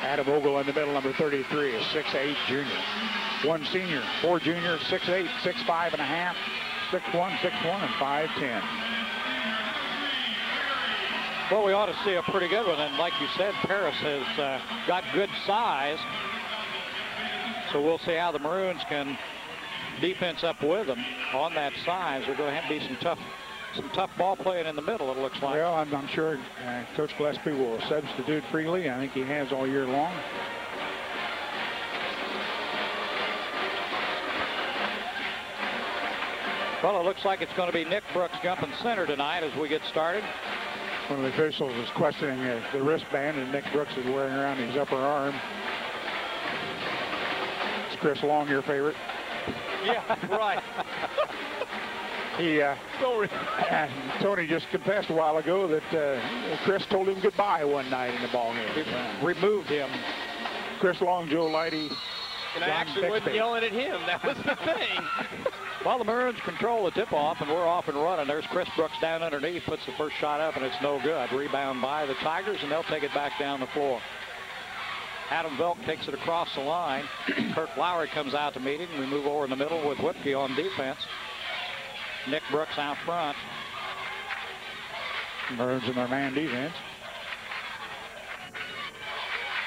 Adam Ogle in the middle, number 33, a 6'8 junior. 1 senior, 4 juniors, 6'8, 6'5 and a half, 6'1, 6'1, and 5'10. Well, we ought to see a pretty good one. And like you said, Paris has got good size. So we'll see how the Maroons can defense up with them on that size. There's going to have to be some tough ball playing in the middle, it looks like. Well, I'm sure Coach Gillespie will substitute freely. I think he has all year long. Well, it looks like it's going to be Nick Brooks jumping center tonight as we get started. One of the officials is questioning the wristband that Nick Brooks is wearing around his upper arm. Is Chris Long your favorite? Yeah, right. Tony just confessed a while ago that Chris told him goodbye one night in the ball game. He removed him. Chris Long, Joe Lighty. And I actually wasn't yelling at him. That was the thing. Well, the Maroons control the tip-off, and we're off and running. There's Chris Brooks down underneath, puts the first shot up, and it's no good. Rebound by the Tigers, and they'll take it back down the floor. Adam Velk takes it across the line. Kirk Lowry comes out to meet him. We move over in the middle with Whipke on defense. Nick Brooks out front. Maroons in their man defense.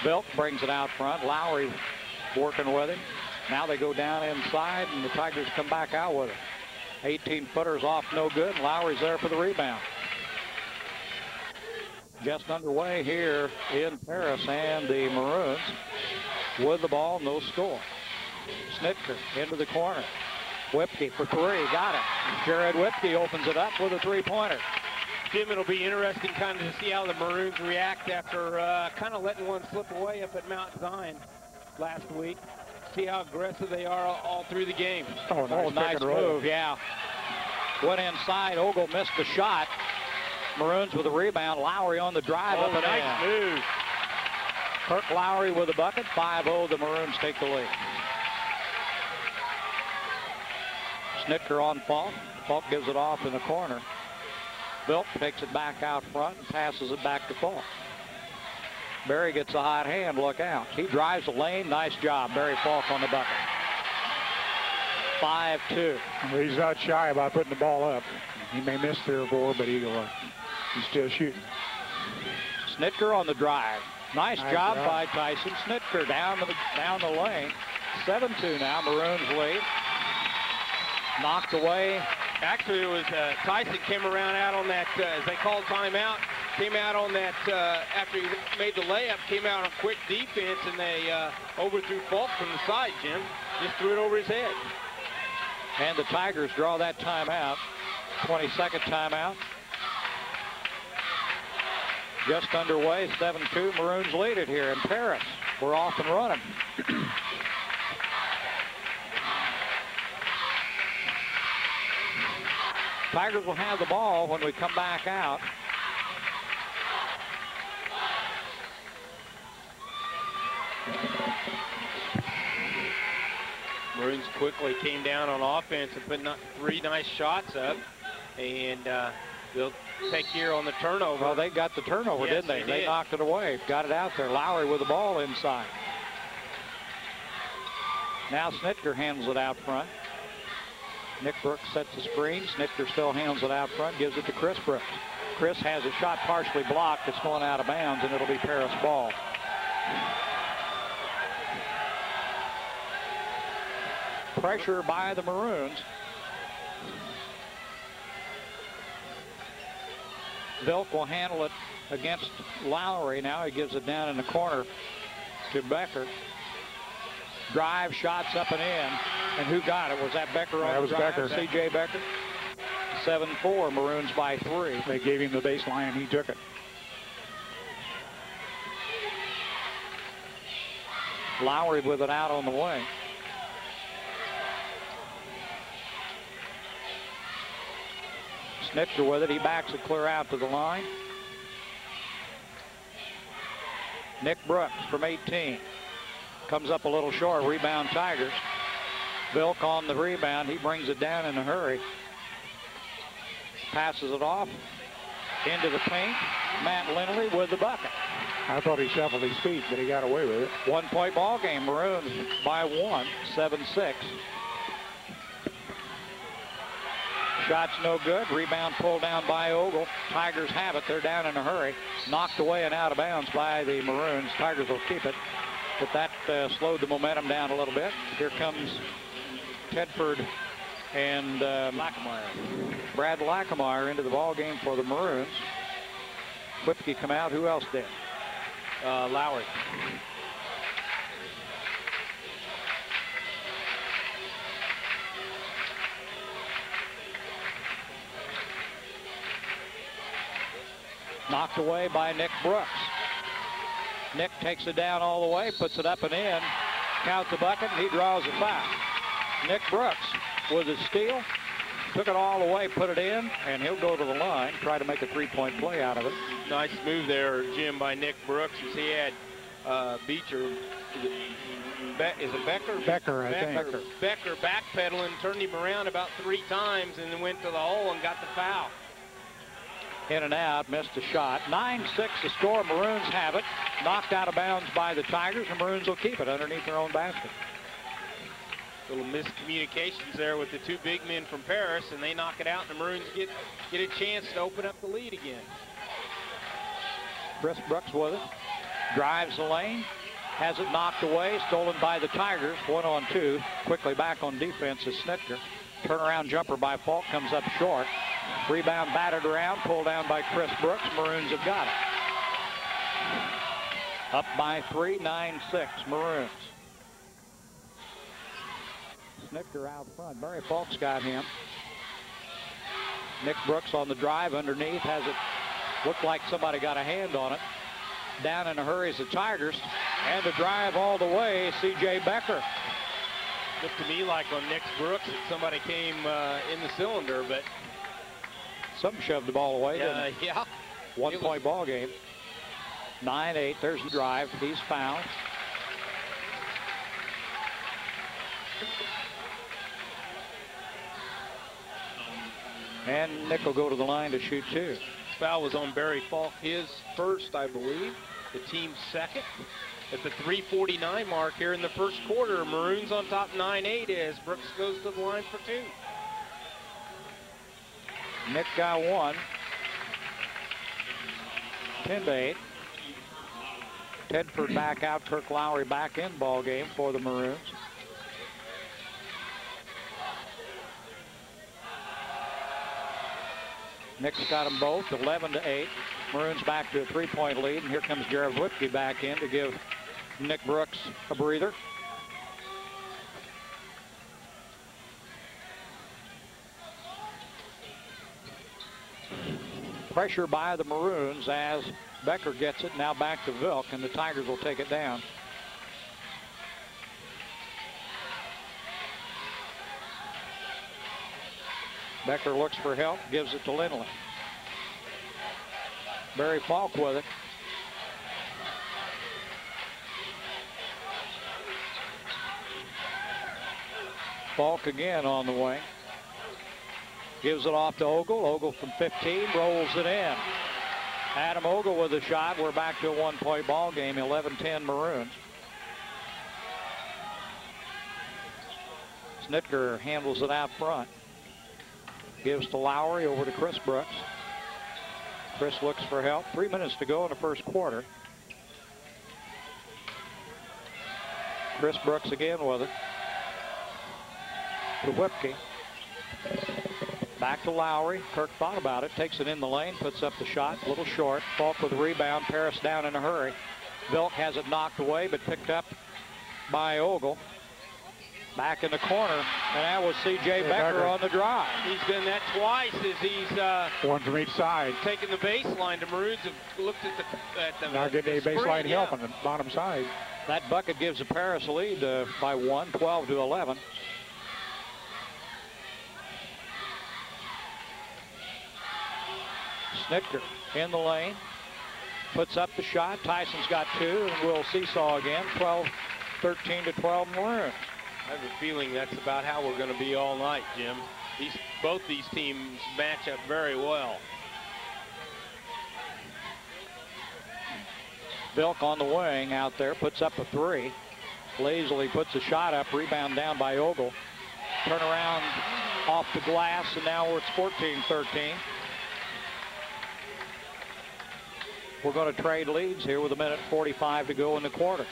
Velk brings it out front. Lowry working with him. Now they go down inside, and the Tigers come back out with it. 18-footers off, no good. Lowry's there for the rebound. Just underway here in Paris, and the Maroons with the ball, no score. Snitker into the corner. Whipke for 3, got it. Jared Whipke opens it up with a 3-pointer. Jim, it'll be interesting kind of to see how the Maroons react after kind of letting one slip away up at Mount Zion last week. See how aggressive they are all through the game. Nice move, yeah. Went inside, Ogle missed the shot. Maroons with a rebound, Lowry on the drive up and nice move. Kirk Lowry with a bucket, 5-0, the Maroons take the lead. Snitker on Falk. Falk gives it off in the corner. Vilk takes it back out front and passes it back to Falk. Barry gets a hot hand, look out. He drives the lane, nice job. Barry Falk on the bucket. 5-2. Well, he's not shy about putting the ball up. He may miss 3 or 4, but he's still shooting. Snitker on the drive. Nice job by Tyson Snitker down the lane. 7-2 now, Maroons lead. Knocked away. Actually, it was Tyson came around out on that, as they called timeout, came out on that, after he made the layup, came out on quick defense, and they overthrew Falk from the side, Jim. Just threw it over his head. And the Tigers draw that timeout. 22nd timeout. Just underway, 7-2. Maroons lead it here in Paris. We're off and running. Tigers will have the ball when we come back out. Maroons quickly came down on offense and put 3 nice shots up, and they'll take here on the turnover. Well, they got the turnover, yes, didn't they? They knocked it away, got it out there. Lowry with the ball inside. Now Snitker handles it out front. Nick Brooks sets the screen. Snitker still handles it out front, gives it to Chris Brooks. Chris has a shot partially blocked. It's going out of bounds, and it'll be Paris ball. Pressure by the Maroons. Vilk will handle it against Lowry. Now he gives it down in the corner to Becker. Drive, shots up and in. And who got it? Was that Becker on the drive? Becker. C.J. Becker. 7-4, Maroons by 3. They gave him the baseline, and he took it. Lowry with it out on the wing. Snitker with it. He backs it clear out to the line. Nick Brooks from 18. Comes up a little short. Rebound Tigers. Vilk on the rebound. He brings it down in a hurry. Passes it off into the paint. Matt Lindley with the bucket. I thought he shuffled his feet, but he got away with it. 1 point ball game. Maroons by 1, 7-6. Shot's no good. Rebound pulled down by Ogle. Tigers have it. They're down in a hurry. Knocked away and out of bounds by the Maroons. Tigers will keep it. But that slowed the momentum down a little bit. Here comes Tedford and Brad Lackameyer into the ball game for the Maroons. Whipke come out. Who else did? Lowry. Knocked away by Nick Brooks. Nick takes it down all the way, puts it up and in. Counts the bucket, and he draws a foul. Nick Brooks with a steal. Took it all the way, put it in, and he'll go to the line, try to make a three-point play out of it. Nice move there, Jim, by Nick Brooks, as he had Beecher. Is it Becker? Becker, I think. Becker backpedaling, turned him around about 3 times, and then went to the hole and got the foul. In and out, missed a shot. 9-6 the score. Maroons have it. Knocked out of bounds by the Tigers, and Maroons will keep it underneath their own basket. Little miscommunications there with the 2 big men from Paris, and they knock it out, and the Maroons get a chance to open up the lead again. Chris Brooks with it. Drives the lane. Has it knocked away. Stolen by the Tigers. 1-on-2. Quickly back on defense is Snitker. Turnaround jumper by Falk comes up short. Rebound batted around. Pulled down by Chris Brooks. Maroons have got it. Up by 3, 9-6 Maroons. Snitker out front. Barry Falk's got him. Nick Brooks on the drive underneath. Has it looked like somebody got a hand on it. Down in a hurry is the Tigers. And the drive all the way, C.J. Becker. Looked to me like on Nick Brooks that somebody came in the cylinder, but... Something shoved the ball away, didn't it? Yeah. 1 point ball game. 9-8. There's the drive. He's fouled. And Nick will go to the line to shoot 2. Foul was on Barry Falk, his first, I believe. The team's second. At the 3:49 mark here in the first quarter, Maroons on top 9-8 as Brooks goes to the line for 2. Nick got 1. 10-8. Tedford back out. Kirk Lowry back in ball game for the Maroons. Nick's got them both, 11-8. Maroons back to a 3-point lead, and here comes Jared Whipke back in to give Nick Brooks a breather. Pressure by the Maroons as Becker gets it. Now back to Vilk, and the Tigers will take it down. Becker looks for help, gives it to Lindley. Barry Falk with it. Falk again on the wing. Gives it off to Ogle. Ogle from 15 rolls it in. Adam Ogle with a shot. We're back to a 1-point ball game. 11-10 Maroons. Snitker handles it out front. Gives to Lowry, over to Chris Brooks. Chris looks for help. 3 minutes to go in the first quarter. Chris Brooks again with it. To Whipke. Back to Lowry. Kirk thought about it. Takes it in the lane. Puts up the shot. A little short. Falk with the rebound. Paris down in a hurry. Vilk has it knocked away, but picked up by Ogle. Back in the corner, and that was C.J. Becker on the drive. He's done that twice as he's one from each side. Taking the baseline. The Maroons have looked at the now getting a baseline help on the bottom side. That bucket gives the Paris a lead by 1, 12-11. Snitker in the lane, puts up the shot. Tyson's got 2, and we'll seesaw again. 13-12 Maroons. I have a feeling that's about how we're going to be all night, Jim. Both these teams match up very well. Vilk on the wing out there, puts up a 3. Lazily puts a shot up, rebound down by Ogle. Turn around off the glass, and now it's 14-13. We're going to trade leads here with 1:45 to go in the quarter.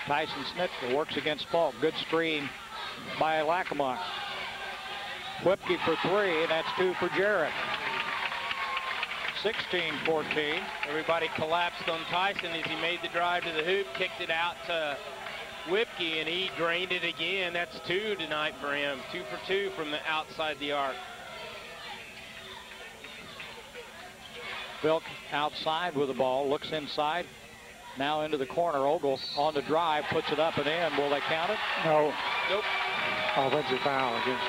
Tyson Snitka works against Falk. Good screen by Lackawanna. Whipke for 3, and that's 2 for Jarrett. 16-14. Everybody collapsed on Tyson as he made the drive to the hoop, kicked it out to Whipke, and he drained it again. That's 2 tonight for him. 2 for 2 from the outside the arc. Vilk outside with the ball, looks inside. Now into the corner. Ogle on the drive, puts it up and in. Will they count it? No. Nope. Offensive foul against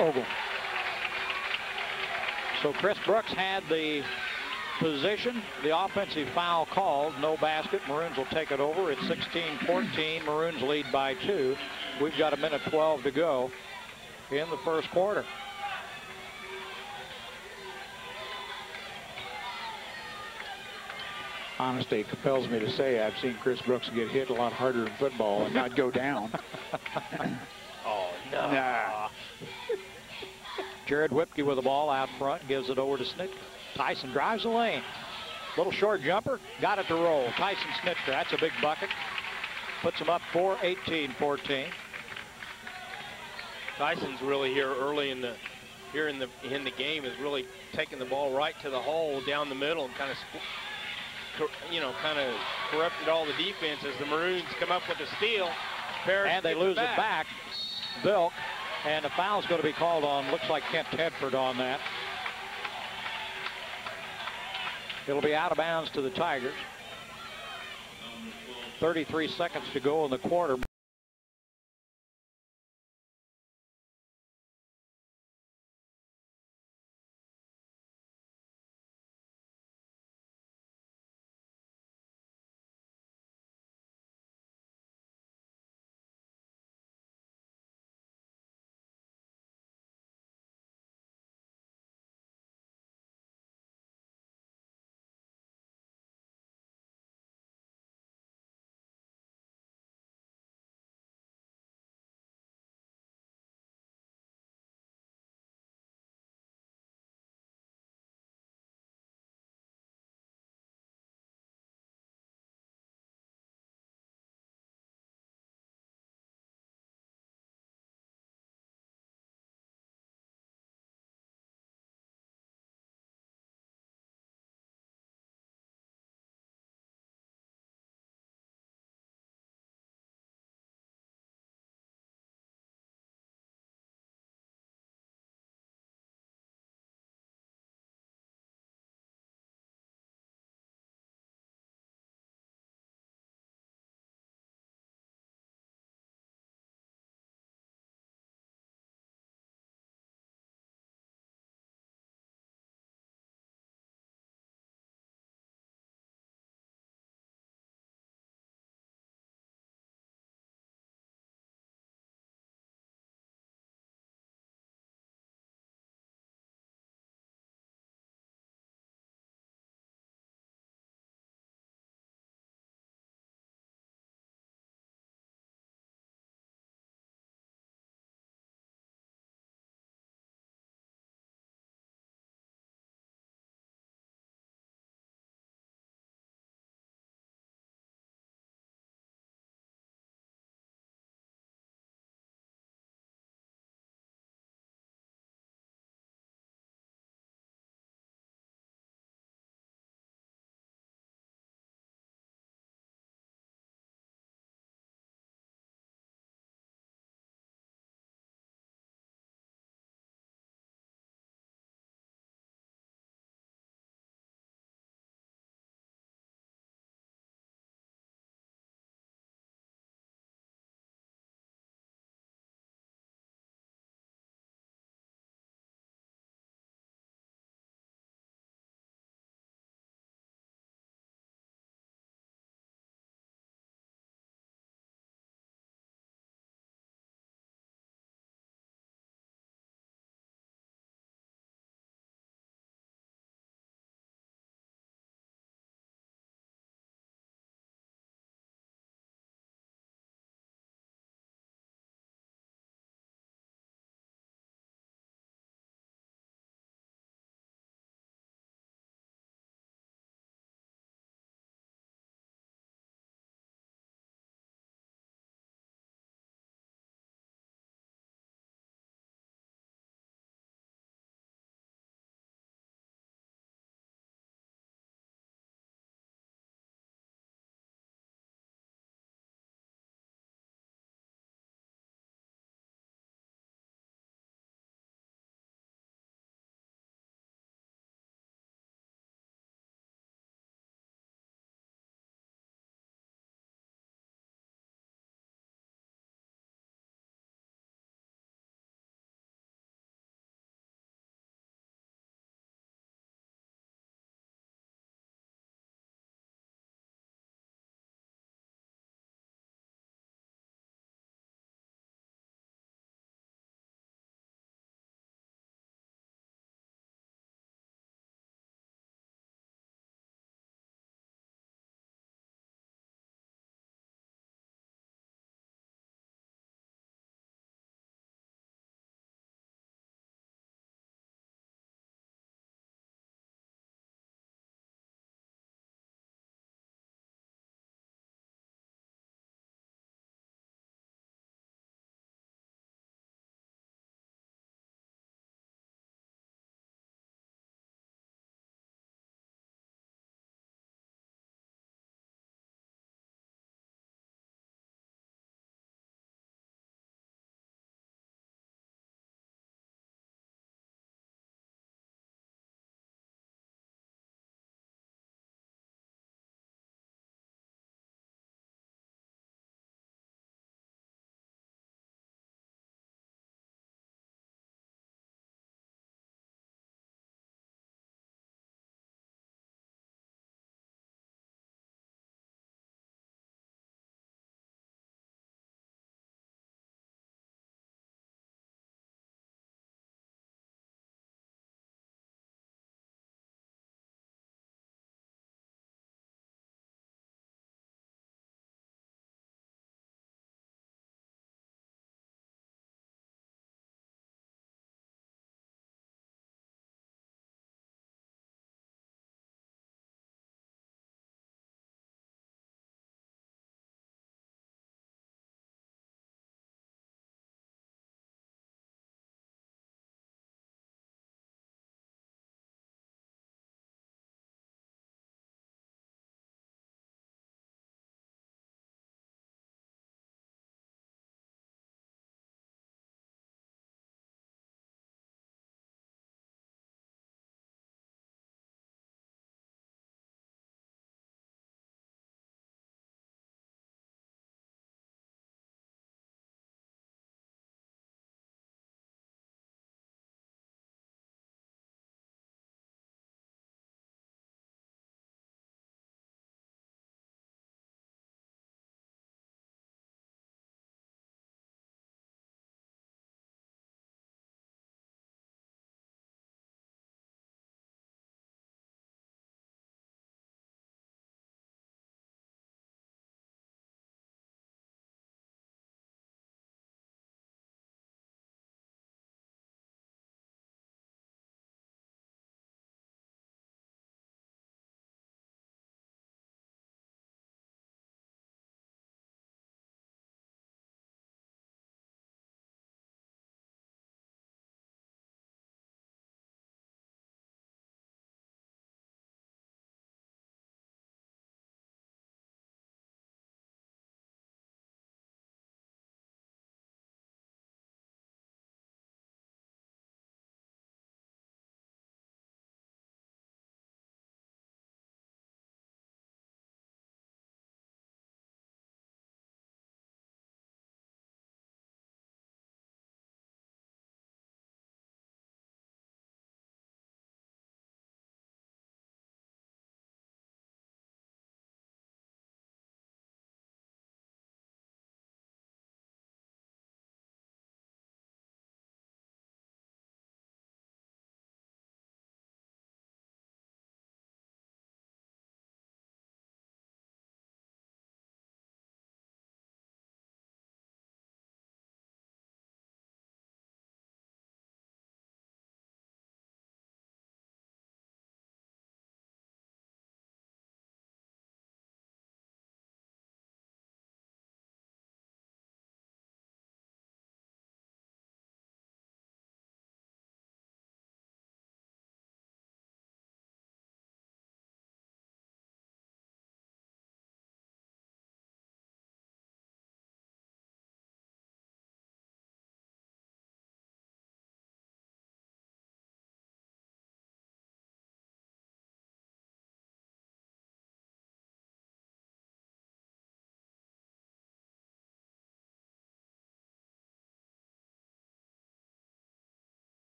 Ogle. So Chris Brooks had the position. The offensive foul called. No basket. Maroons will take it over. It's 16-14. Maroons lead by 2. We've got 1:12 to go in the first quarter. Honesty compels me to say I've seen Chris Brooks get hit a lot harder in football and not go down. Oh, no. Nah. Jared Whipke with the ball out front, gives it over to Snitka. Tyson drives the lane. Little short jumper, got it to roll. Tyson Snitka, that's a big bucket. Puts him up 18-14. Tyson's really here early in the game, is really taking the ball right to the hole down the middle and kind of corrupted all the defense as the Maroons come up with a steal. Parrish and they lose it back. Vilk, and the foul's going to be called on, looks like Kent Tedford on that. It'll be out of bounds to the Tigers. 33 seconds to go in the quarter.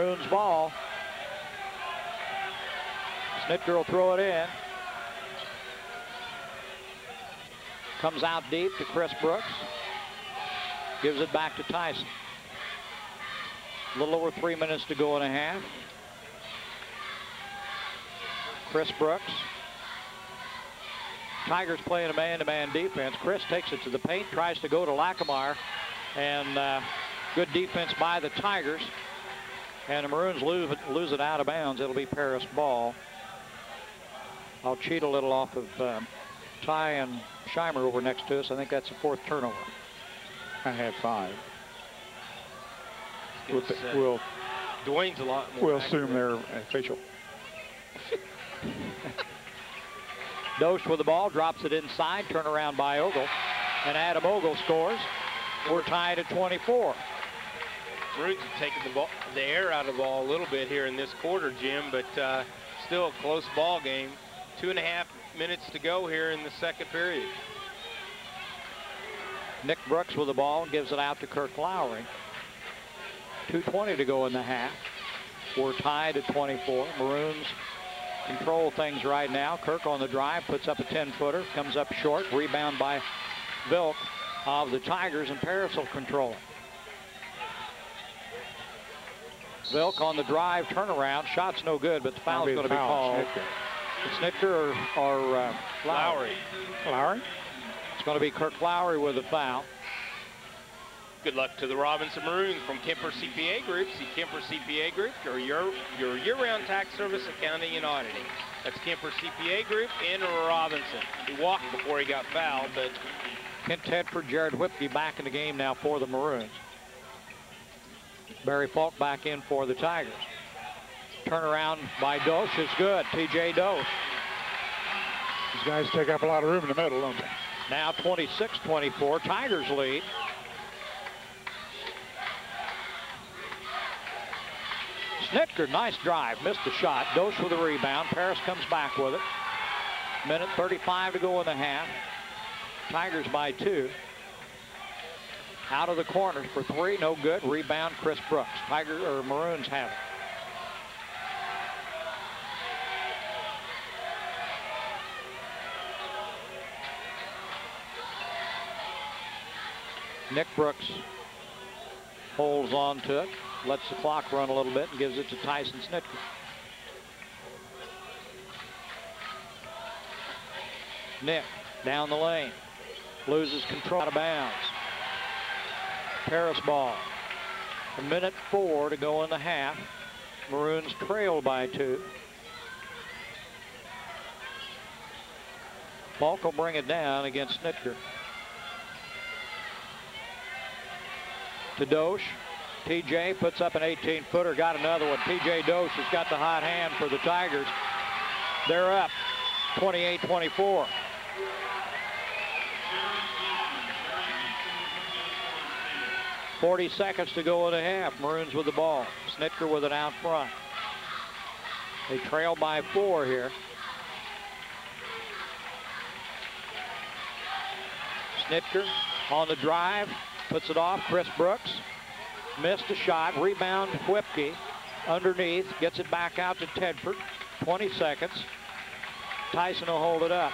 Maroons ball. Snitker will throw it in. Comes out deep to Chris Brooks. Gives it back to Tyson. A little over 3 minutes to go and a half. Chris Brooks. Tigers playing a man-to-man defense. Chris takes it to the paint, tries to go to Lackameyer, and good defense by the Tigers. And the Maroons lose it out of bounds. It'll be Paris ball. I'll cheat a little off of Ty and Scheimer over next to us. I think that's the 4th turnover. I had 5. We'll Dwayne's a lot more. We'll assume they're official. Dosh with the ball, drops it inside, turn around by Ogle, and Adam Ogle scores. We're tied at 24. Maroons have taken the air out of the ball a little bit here in this quarter, Jim, but still a close ball game. 2.5 minutes to go here in the second period. Nick Brooks with the ball, gives it out to Kirk Lowry. 2:20 to go in the half. We're tied at 24. Maroons control things right now. Kirk on the drive, puts up a 10-footer, comes up short. Rebound by Vilk of the Tigers, and Paris will control it. Vilk on the drive, turnaround. Shot's no good, but the foul's going to be called. Snitker or Lowry? Lowry? It's going to be Kirk Lowry with a foul. Good luck to the Robinson Maroons from Kemper CPA Group. See Kemper CPA Group, your year-round tax service, accounting, and auditing. That's Kemper CPA Group in Robinson. He walked before he got fouled, but Kent Tedford, Jared Whipke back in the game now for the Maroons. Barry Falk back in for the Tigers. Turnaround by Dosh is good. T.J. Dosh. These guys take up a lot of room in the middle, don't they? Now 26-24. Tigers lead. Snitker, nice drive. Missed the shot. Dosh with a rebound. Paris comes back with it. Minute 35 to go in the half. Tigers by 2. Out of the corners for 3. No good. Rebound Chris Brooks. Maroons have it. Nick Brooks holds on to it, lets the clock run a little bit, and gives it to Tyson Snitker. Nick down the lane, loses control, out of bounds. Paris ball. 1:04 to go in the half. Maroons trail by 2. Falk will bring it down against Snitker. To Dosh. TJ puts up an 18-footer, got another one. TJ Dosh has got the hot hand for the Tigers. They're up 28-24. .40 to go in the half. Maroons with the ball. Snitker with it out front. They trail by 4 here. Snitker on the drive. Puts it off. Chris Brooks missed a shot. Rebound Whipke underneath. Gets it back out to Tedford. 20 seconds. Tyson will hold it up.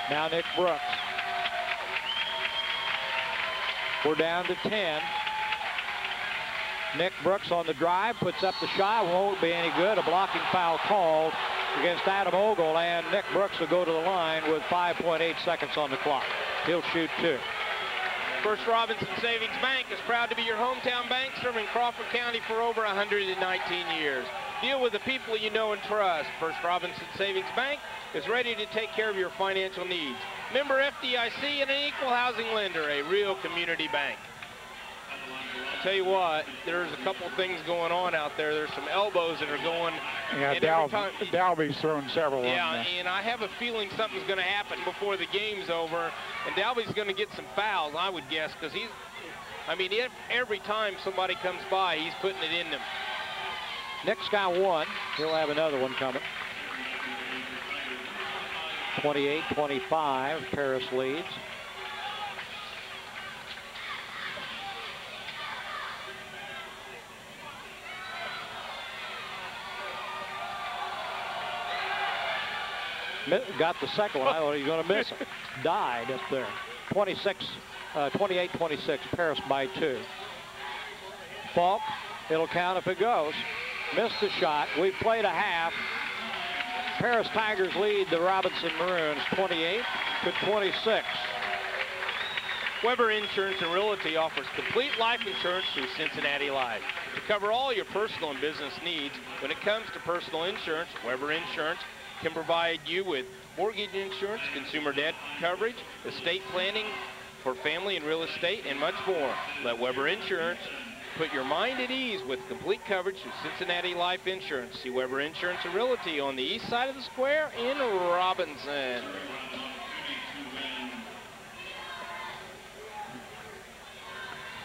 Now Nick Brooks. We're down to 10. Nick Brooks on the drive. Puts up the shot. Won't be any good. A blocking foul called against Adam Ogle. And Nick Brooks will go to the line with 5.8 seconds on the clock. He'll shoot 2. First Robinson Savings Bank is proud to be your hometown bank, serving Crawford County for over 119 years. Deal with the people you know and trust. First Robinson Savings Bank is ready to take care of your financial needs. Member FDIC and an equal housing lender, a real community bank. I'll tell you what, there's a couple things going on out there. There's some elbows that are going. Yeah, Dalby's thrown several. Yeah, and I have a feeling something's going to happen before the game's over. And Dalby's going to get some fouls, I would guess, because every time somebody comes by, he's putting it in them. Nick's got 1. He'll have another one coming. 28-25, Paris leads. got the second one. I thought he was going to miss it. Died up there. 28-26, Paris by 2. Falk, it'll count if it goes. Missed the shot. We've played a half. Paris Tigers lead the Robinson Maroons 28-26. Weber Insurance and Realty offers complete life insurance through Cincinnati Life. To cover all your personal and business needs, when it comes to personal insurance, Weber Insurance can provide you with mortgage insurance, consumer debt coverage, estate planning for family and real estate, and much more. Let Weber Insurance put your mind at ease with complete coverage through Cincinnati Life Insurance. See Weber Insurance and Realty on the east side of the square in Robinson.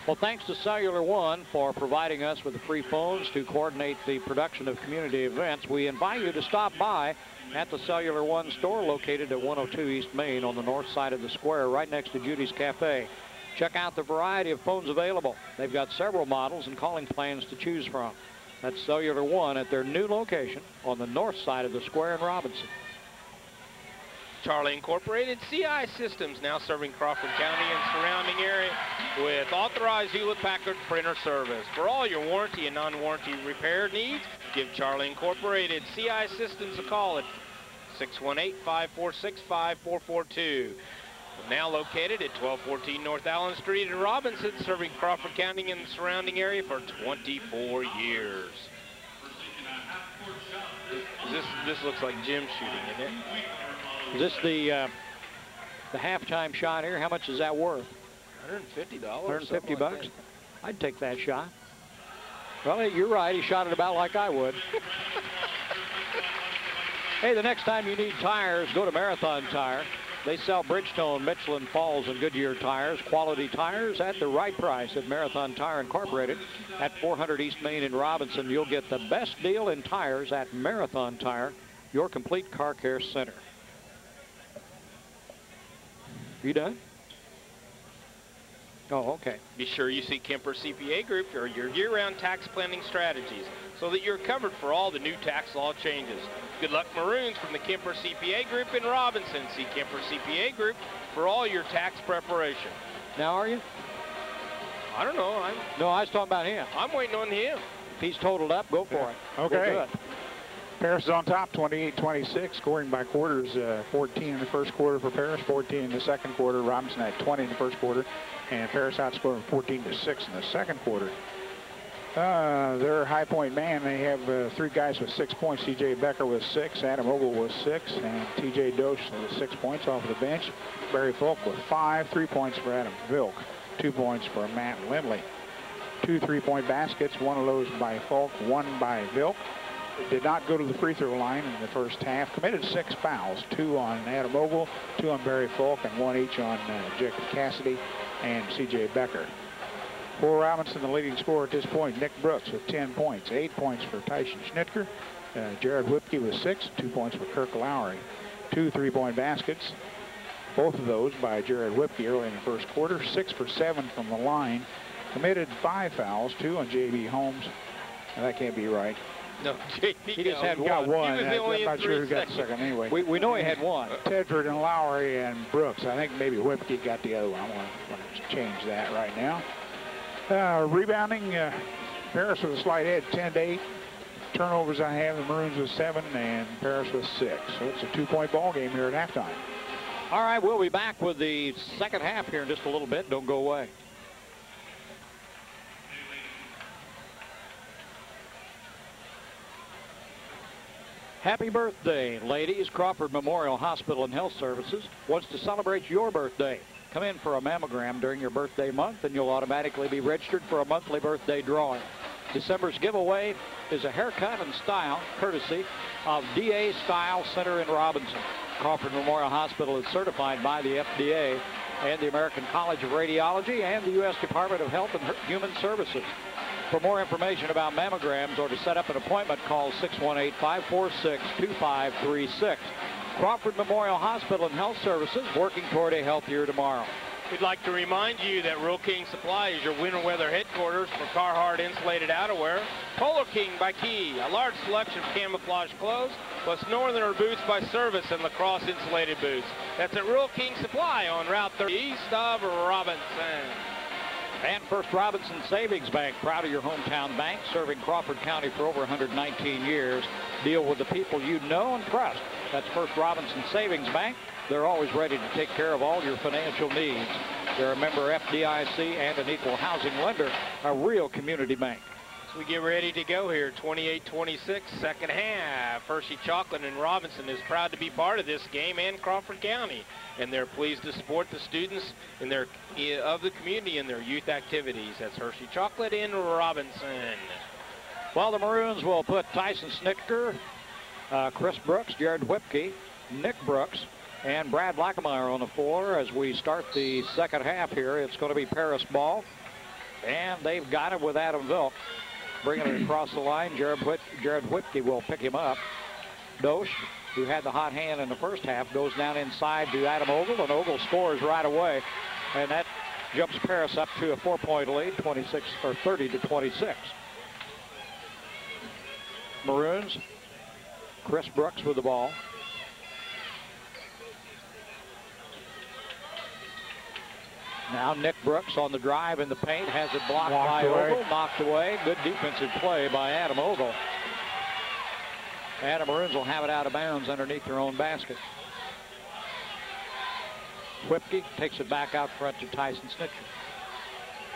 Well, thanks to Cellular One for providing us with the free phones to coordinate the production of community events. We invite you to stop by at the Cellular One store located at 102 East Main on the north side of the square, right next to Judy's Cafe. Check out the variety of phones available. They've got several models and calling plans to choose from. That's Cellular One at their new location on the north side of the square in Robinson. Charlie Incorporated CI Systems, now serving Crawford County and surrounding area with authorized Hewlett-Packard printer service. For all your warranty and non-warranty repair needs, give Charlie Incorporated CI Systems a call at 618-546-5442. Now located at 1214 North Allen Street in Robinson, serving Crawford County and the surrounding area for 24 years. This looks like gym shooting, isn't it? Is this the halftime shot here? How much is that worth? $150. $150 bucks? I'd take that shot. Well, you're right. He shot it about like I would. Hey, the next time you need tires, go to Marathon Tire. They sell Bridgestone, Michelin, Falls, and Goodyear tires. Quality tires at the right price at Marathon Tire Incorporated at 400 East Main in Robinson. You'll get the best deal in tires at Marathon Tire, your complete car care center. You done? Oh, okay. Be sure you see Kemper CPA Group for your year-round tax planning strategies so that you're covered for all the new tax law changes. Good luck, Maroons, from the Kemper CPA Group in Robinson. See Kemper CPA Group for all your tax preparation. Now, are you? I don't know. No, I was talking about him. I'm waiting on him. If he's totaled up, go for it. Okay. Paris is on top, 28-26, scoring by quarters, 14 in the first quarter for Paris, 14 in the second quarter. Robinson had 20 in the first quarter, and Paris outscored 14-6 in the second quarter. Their high point man, they have 3 guys with 6 points. C.J. Becker with 6, Adam Ogle with 6, and T.J. Dosh with 6 points off of the bench. Barry Falk with 5, 3 points for Adam Vilk, 2 points for Matt Lindley. 2 3-point baskets, 1 of those by Falk, 1 by Vilk. Did not go to the free throw line in the first half. Committed 6 fouls, 2 on Adam Ogle, 2 on Barry Falk, and 1 each on Jacob Cassidy and C.J. Becker. For Robinson, the leading scorer at this point, Nick Brooks with 10 points, 8 points for Tyson Schnitker. Jared Whipke with 6, 2 points for Kirk Lowry. 2 3-point baskets, both of those by Jared Whipke early in the first quarter. 6 for 7 from the line. Committed 5 fouls, 2 on J.B. Holmes. Now, that can't be right. No, J.B. He just had got one. He was only I'm not sure who got the seconds. second anyway. We know he had 1. Tedford and Lowry and Brooks. I think maybe Whipke got the other one. I want to change that right now. Rebounding, Paris with a slight edge, 10-8. Turnovers I have, the Maroons with 7 and Paris with 6. So it's a 2-point ball game here at halftime. All right, we'll be back with the second half here in just a little bit. Don't go away. Happy birthday, ladies. Crawford Memorial Hospital and Health Services wants to celebrate your birthday. Come in for a mammogram during your birthday month and you'll automatically be registered for a monthly birthday drawing. December's giveaway is a haircut and style courtesy of DA Style Center in Robinson. Crawford Memorial Hospital is certified by the FDA and the American College of Radiology and the U.S. Department of Health and Human Services. For more information about mammograms or to set up an appointment, call 618-546-2536. Crawford Memorial Hospital and Health Services, working toward a healthier tomorrow. We'd like to remind you that Rural King Supply is your winter weather headquarters for Carhartt insulated outerwear. Polo King by Key, a large selection of camouflage clothes, plus Northerner boots by Service and lacrosse insulated boots. That's at Rural King Supply on Route 30 east of Robinson. And First Robinson Savings Bank, proud of your hometown bank, serving Crawford County for over 119 years. Deal with the people you know and trust. That's First Robinson Savings Bank. They're always ready to take care of all your financial needs. They're a member FDIC and an equal housing lender, a real community bank. So we get ready to go here, 28-26, second half. Hershey Chocolate and Robinson is proud to be part of this game and Crawford County. And they're pleased to support the students in their of the community in their youth activities. That's Hershey Chocolate in Robinson. Well, the Maroons will put Tyson Snitker, Chris Brooks, Jared Whipke, Nick Brooks, and Brad Lackemeyer on the floor as we start the second half here. It's going to be Paris ball, and they've got it with Adam Vilk. Bringing it across the line, Jared Whipke will pick him up. Dosh, who had the hot hand in the first half, goes down inside to Adam Ogle, and Ogle scores right away. And that jumps Paris up to a 4-point lead, 30-26. Maroons, Chris Brooks with the ball. Now Nick Brooks on the drive in the paint, has it blocked by Ogle, knocked away. Good defensive play by Adam Ogle. And the Maroons will have it out of bounds underneath their own basket. Whipke takes it back out front to Tyson Snitker.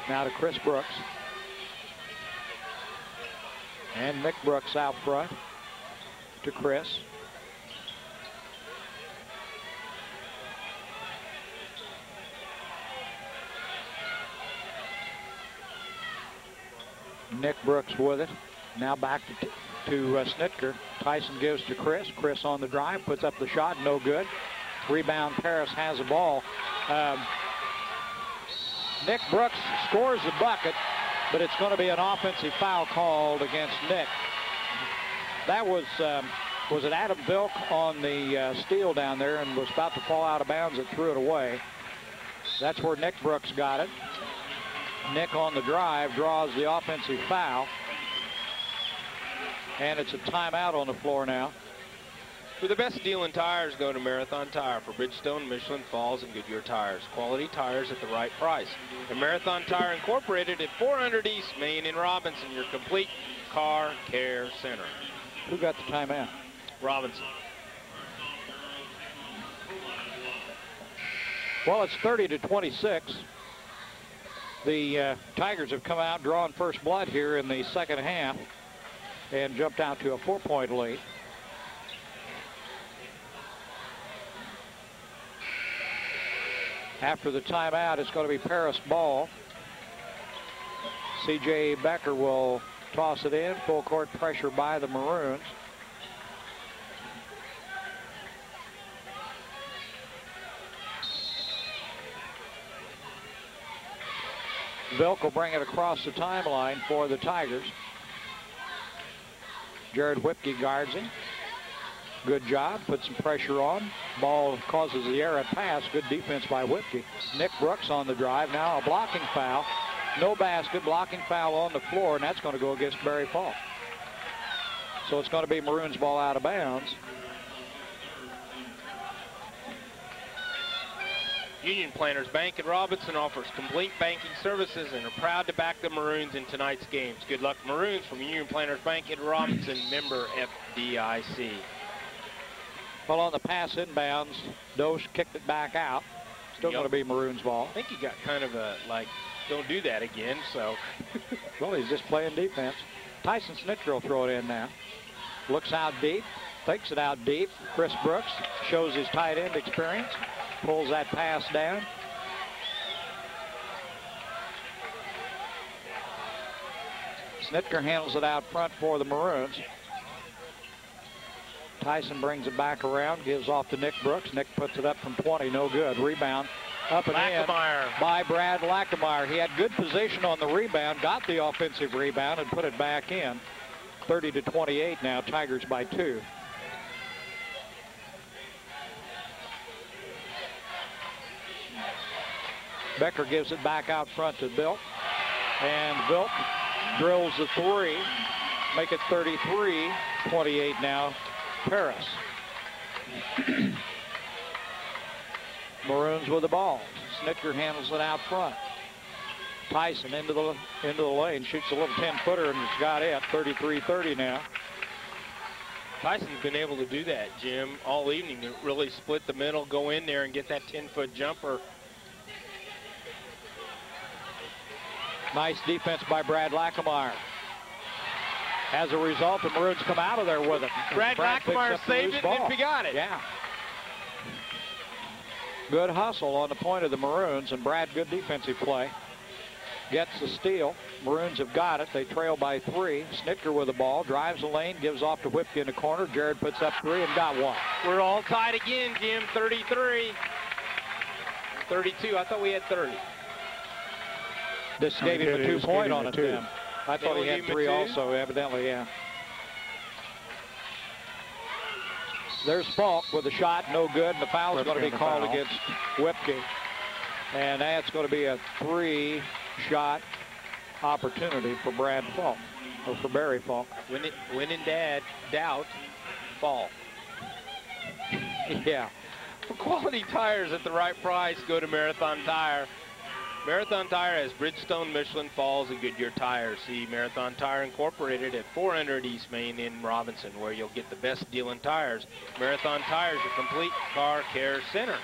Now to Chris Brooks. And Nick Brooks out front to Chris. Nick Brooks with it. Now back to Snitker. Tyson gives to Chris. Chris on the drive, puts up the shot, no good. Rebound, Paris has the ball. Nick Brooks scores the bucket, but it's going to be an offensive foul called against Nick. That was it Adam Vilk on the steal down there and was about to fall out of bounds and threw it away. That's where Nick Brooks got it. Nick on the drive draws the offensive foul. And it's a timeout on the floor now. For the best deal in tires, go to Marathon Tire for Bridgestone, Michelin, Falls, and Goodyear tires. Quality tires at the right price. And Marathon Tire Incorporated at 400 East Main in Robinson, your complete car care center. Who got the timeout? Robinson. Well, it's 30-26. The Tigers have come out drawing first blood here in the second half and jumped out to a 4-point lead. After the timeout, it's going to be Paris ball. C.J. Becker will toss it in. Full court pressure by the Maroons. Vilk will bring it across the timeline for the Tigers. Jared Whipke guards him. Good job, put some pressure on. Ball causes the errant pass. Good defense by Whipke. Nick Brooks on the drive. Now a blocking foul. No basket, blocking foul on the floor, and that's going to go against Barry Falk. So it's going to be Maroons ball out of bounds. Union Planters Bank in Robinson offers complete banking services and are proud to back the Maroons in tonight's games. Good luck, Maroons, from Union Planters Bank in Robinson, member FDIC. Well, on the pass inbounds, Dosh kicked it back out. Still going to be Maroons ball. I think he got kind of a, like, don't do that again, so. Well, he's just playing defense. Tyson Snitker will throw it in now. Looks out deep, takes it out deep. Chris Brooks shows his tight end experience. Pulls that pass down. Snitker handles it out front for the Maroons. Tyson brings it back around, gives off to Nick Brooks. Nick puts it up from 20, no good. Rebound up and in by Brad Lackemeyer. He had good position on the rebound, got the offensive rebound, and put it back in. 30-28 now, Tigers by 2. Becker gives it back out front to Vilk. And Vilk drills the 3. Make it 33-28 now. Paris. Maroons with the ball. Snitker handles it out front. Tyson into the lane, shoots a little 10-footer, and it's got it. 33-30 now. Tyson's been able to do that, Jim, all evening, to really split the middle, go in there and get that 10-foot jumper. Nice defense by Brad Lackemeyer. As a result, the Maroons come out of there with it. Brad Lackemeyer saved it, and got it. Yeah. Good hustle on the point of the Maroons, and Brad, good defensive play. Gets the steal. Maroons have got it. They trail by 3. Snitker with the ball, drives the lane, gives off to Whipke in the corner. Jared puts up 3 and got one. We're all tied again, Jim. 33. 32. I thought we had 30. This gave him a 2-point on it then. I thought he had 3 also, evidently, yeah. There's Falk with a shot, no good, and the foul is going to be called against Whipke. And that's going to be a 3-shot opportunity for Brad Falk, or for Barry Falk. When in doubt, Falk. Yeah. For quality tires at the right price, go to Marathon Tire. Marathon Tire has Bridgestone, Michelin, Falls, and Goodyear tires. See Marathon Tire Incorporated at 400 East Main in Robinson, where you'll get the best deal in tires. Marathon Tires, your complete car care center.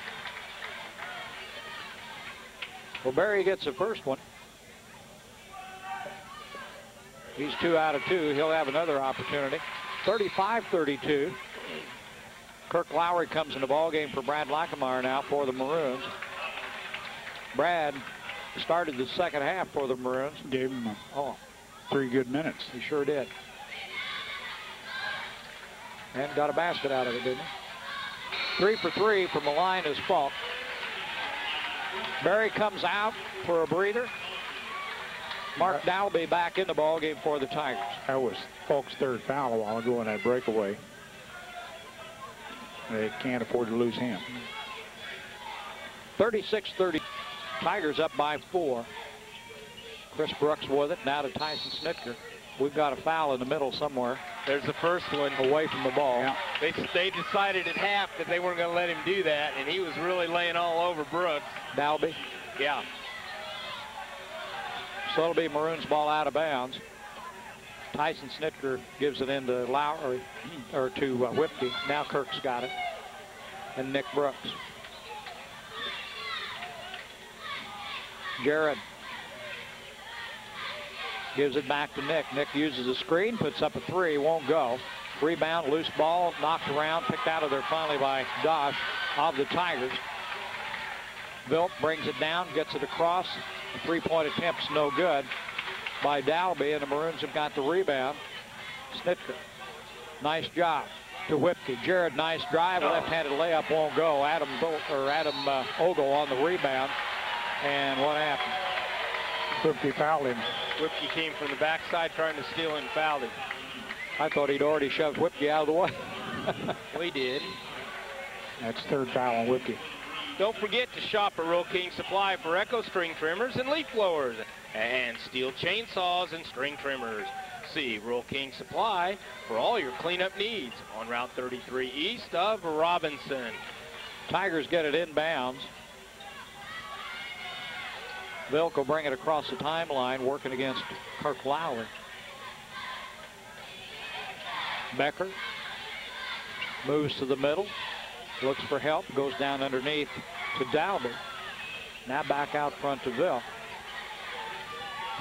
Well, Barry gets the first one. He's 2 out of 2. He'll have another opportunity. 35-32. Kirk Lowry comes in the ballgame for Brad Lackemeyer now for the Maroons. Brad started the second half for the Maroons. Gave him 3 good minutes. He sure did. And got a basket out of it, didn't he? 3 for 3 from the line is Falk. Barry comes out for a breather. Mark Dalby back in the ballgame for the Tigers. That was Falk's 3rd foul a while ago in that breakaway. They can't afford to lose him. 36-30. Tigers up by 4. Chris Brooks with it. Now to Tyson Snitker. We've got a foul in the middle somewhere. There's the first one. Away from the ball. Yeah. They decided at half that they weren't going to let him do that, and he was really laying all over Brooks. Dalby. Yeah. So it'll be Maroons ball out of bounds. Tyson Snitker gives it into Lowry, or to Whipke. Now Kirk's got it. And Nick Brooks. Jared gives it back to Nick. Nick uses a screen, puts up a 3, won't go. Rebound, loose ball, knocked around, picked out of there finally by Dosh of the Tigers. Vilk brings it down, gets it across. The 3-point attempt's no good by Dalby, and the Maroons have got the rebound. Snitker, nice job to Whipke. Jared, nice drive, left-handed layup won't go. Adam Ogle on the rebound. And what happened? Whipke fouled him. Whipke came from the backside trying to steal and fouled him. I thought he'd already shoved Whipke out of the way. We did. That's 3rd foul on Whipke. Don't forget to shop at Rural King Supply for Echo string trimmers and leaf blowers and steel chainsaws and string trimmers. See Rural King Supply for all your cleanup needs on Route 33 east of Robinson. Tigers get it inbounds. Vilk will bring it across the timeline, working against Kirk Lowry. Becker moves to the middle, looks for help, goes down underneath to Dalby. Now back out front to Vilk.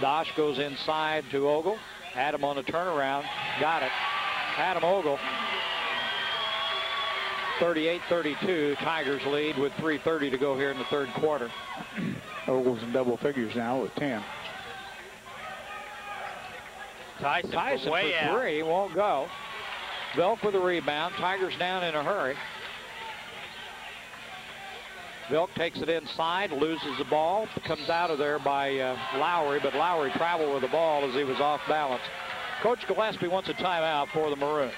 Dosh goes inside to Ogle. Adam on the turnaround, got it. Adam Ogle. 38-32, Tigers lead with 3:30 to go here in the 3rd quarter. Ogle's in double figures now with 10. Tyson for way 3, won't go. Vilk with the rebound. Tigers down in a hurry. Vilk takes it inside, loses the ball, comes out of there by Lowry, but Lowry traveled with the ball as he was off balance. Coach Gillespie wants a timeout for the Maroons.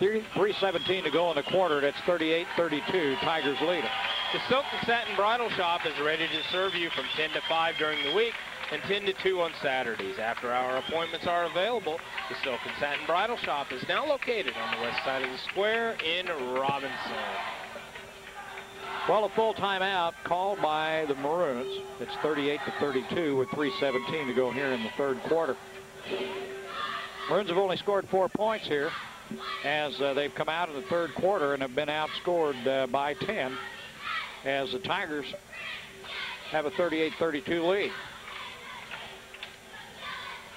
3:17 to go in the quarter. That's 38-32. Tigers lead it. The Silk and Satin Bridal Shop is ready to serve you from 10 to 5 during the week and 10 to 2 on Saturdays. After-hour appointments are available. The Silk and Satin Bridal Shop is now located on the west side of the square in Robinson. Well, a full timeout called by the Maroons. It's 38-32 with 3:17 to go here in the third quarter. Maroons have only scored 4 points here as they've come out in the third quarter and have been outscored by 10 as the Tigers have a 38-32 lead.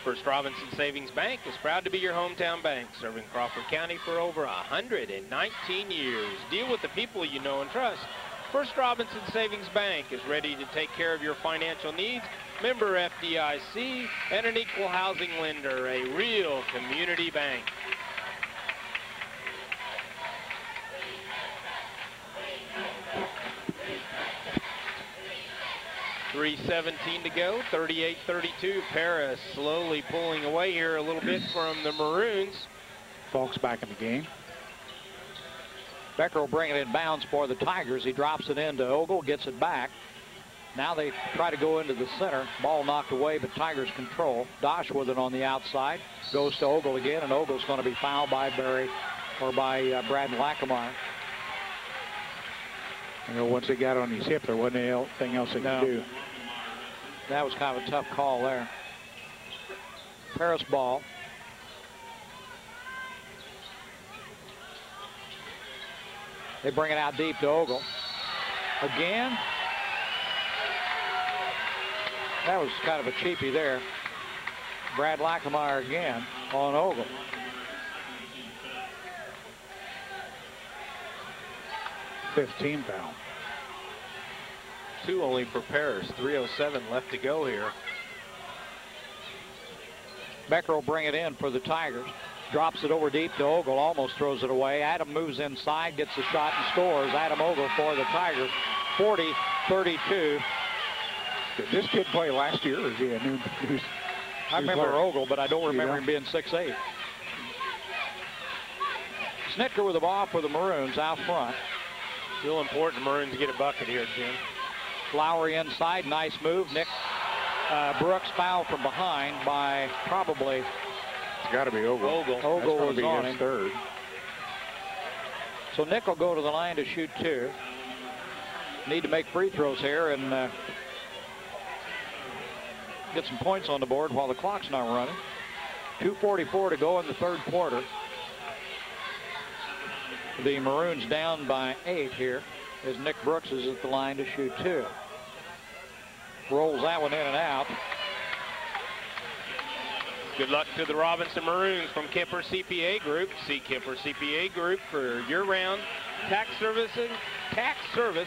First Robinson Savings Bank is proud to be your hometown bank, serving Crawford County for over 119 years. Deal with the people you know and trust. First Robinson Savings Bank is ready to take care of your financial needs. Member FDIC and an equal housing lender, a real community bank. .3:17 to go, 38-32. Paris slowly pulling away here a little bit from the Maroons. Falk's back in the game. Becker will bring it in bounds for the Tigers. He drops it into Ogle, gets it back. Now they try to go into the center. Ball knocked away, but Tigers control. Dosh with it on the outside. Goes to Ogle again, and Ogle's going to be fouled by Brad Lackamore. You know, once he got on his hip, there wasn't anything else he could do. That was kind of a tough call there. Paris ball. They bring it out deep to Ogle. Again. That was kind of a cheapie there. Brad Lackamore again on Ogle. .15 foul. 2 only for Paris. 3:07 left to go here. Becker will bring it in for the Tigers. Drops it over deep to Ogle, almost throws it away. Adam moves inside, gets the shot and scores. Adam Ogle for the Tigers, 40-32. Did this kid play last year, or is he a new I remember Ogle, but I don't remember him being 6'8". Snitker with the ball for the Maroons out front. Still important Maroons get a bucket here, Jim. Lowry inside, nice move. Nick Brooks fouled from behind by probably... It's got to be Ogle. Ogle was on him. Third. So Nick will go to the line to shoot 2. Need to make free throws here and get some points on the board while the clock's not running. 2:44 to go in the third quarter. The Maroons down by 8 here as Nick Brooks is at the line to shoot 2. Rolls that one in and out. Good luck to the Robinson Maroons from Kemper CPA Group. See Kemper CPA Group for year-round tax service,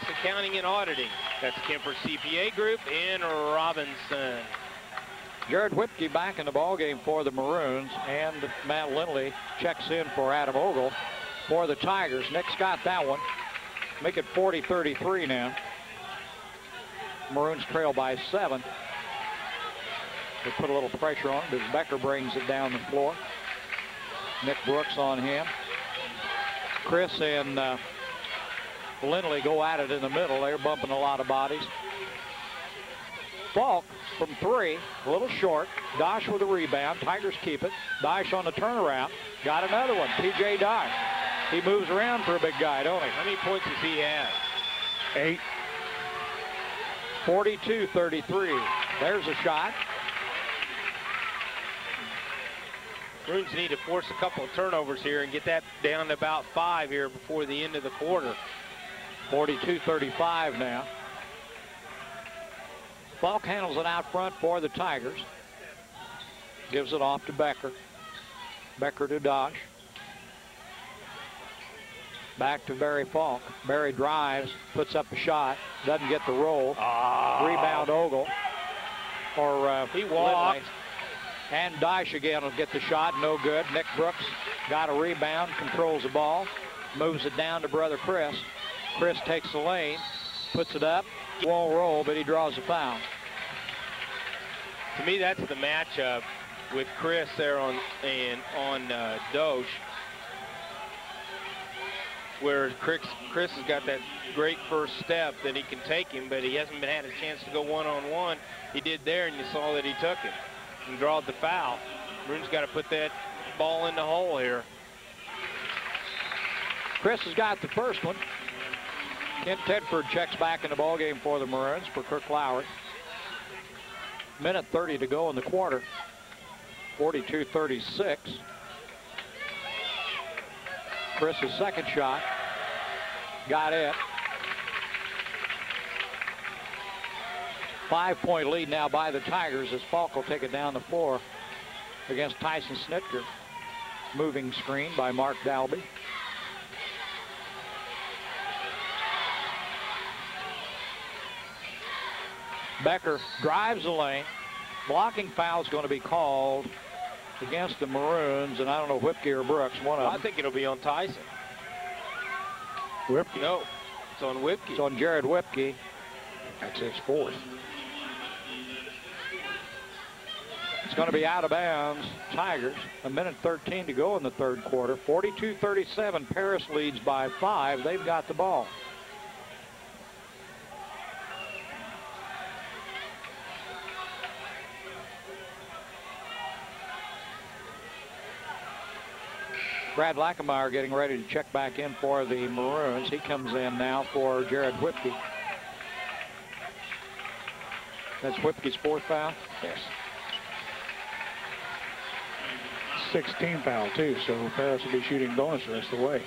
accounting, and auditing. That's Kemper CPA Group in Robinson. Jared Whipke back in the ballgame for the Maroons, and Matt Lindley checks in for Adam Ogle for the Tigers. Nick's got that one. Make it 40-33 now. Maroons trail by 7. They put a little pressure on it as Becker brings it down the floor. Nick Brooks on him. Chris and Lindley go at it in the middle. They're bumping a lot of bodies. Falk from 3, a little short. Dosh with a rebound. Tigers keep it. Dosh on the turnaround. Got another one. T.J. Dosh. He moves around for a big guy, don't he? How many points does he have? 8. 42-33. There's a shot. Maroons need to force a couple of turnovers here and get that down to about 5 here before the end of the quarter. 42-35 now. Falk handles it out front for the Tigers. Gives it off to Becker. Becker to Dosh. Back to Barry Falk. Barry drives, puts up a shot, doesn't get the roll. Rebound Ogle. Or he walked. Lindley. And Dosh again will get the shot, no good. Nick Brooks got a rebound, controls the ball, moves it down to brother Chris. Chris takes the lane, puts it up, won't roll, but he draws a foul. To me, that's the matchup with Chris there on Dosh. where Chris has got that great first step that he can take him, but he hasn't had a chance to go one-on-one. He did there, and you saw that he took it and drawed the foul. Maroon's got to put that ball in the hole here. Chris has got the first one. Kent Tedford checks back in the ballgame for the Maroons for Kirk Lowry. Minute 30 to go in the quarter. 42-36. Chris's second shot. Got it. 5-point lead now by the Tigers as Falk will take it down the floor against Tyson Snitker. Moving screen by Mark Dalby. Becker drives the lane. Blocking foul is going to be called against the Maroons, and I don't know, Whipke or Brooks, one of them. I think it'll be on Tyson. Whipke. No, it's on Whipke. It's on Jared Whipke. That's his fourth. It's going to be out of bounds. Tigers, a minute 13 to go in the third quarter. 42-37, Paris leads by 5. They've got the ball. Brad Lackemeyer getting ready to check back in for the Maroons. He comes in now for Jared Whipke. That's Whipke's fourth foul? Yes. 16 foul, too, so Paris will be shooting bonus the rest of the way.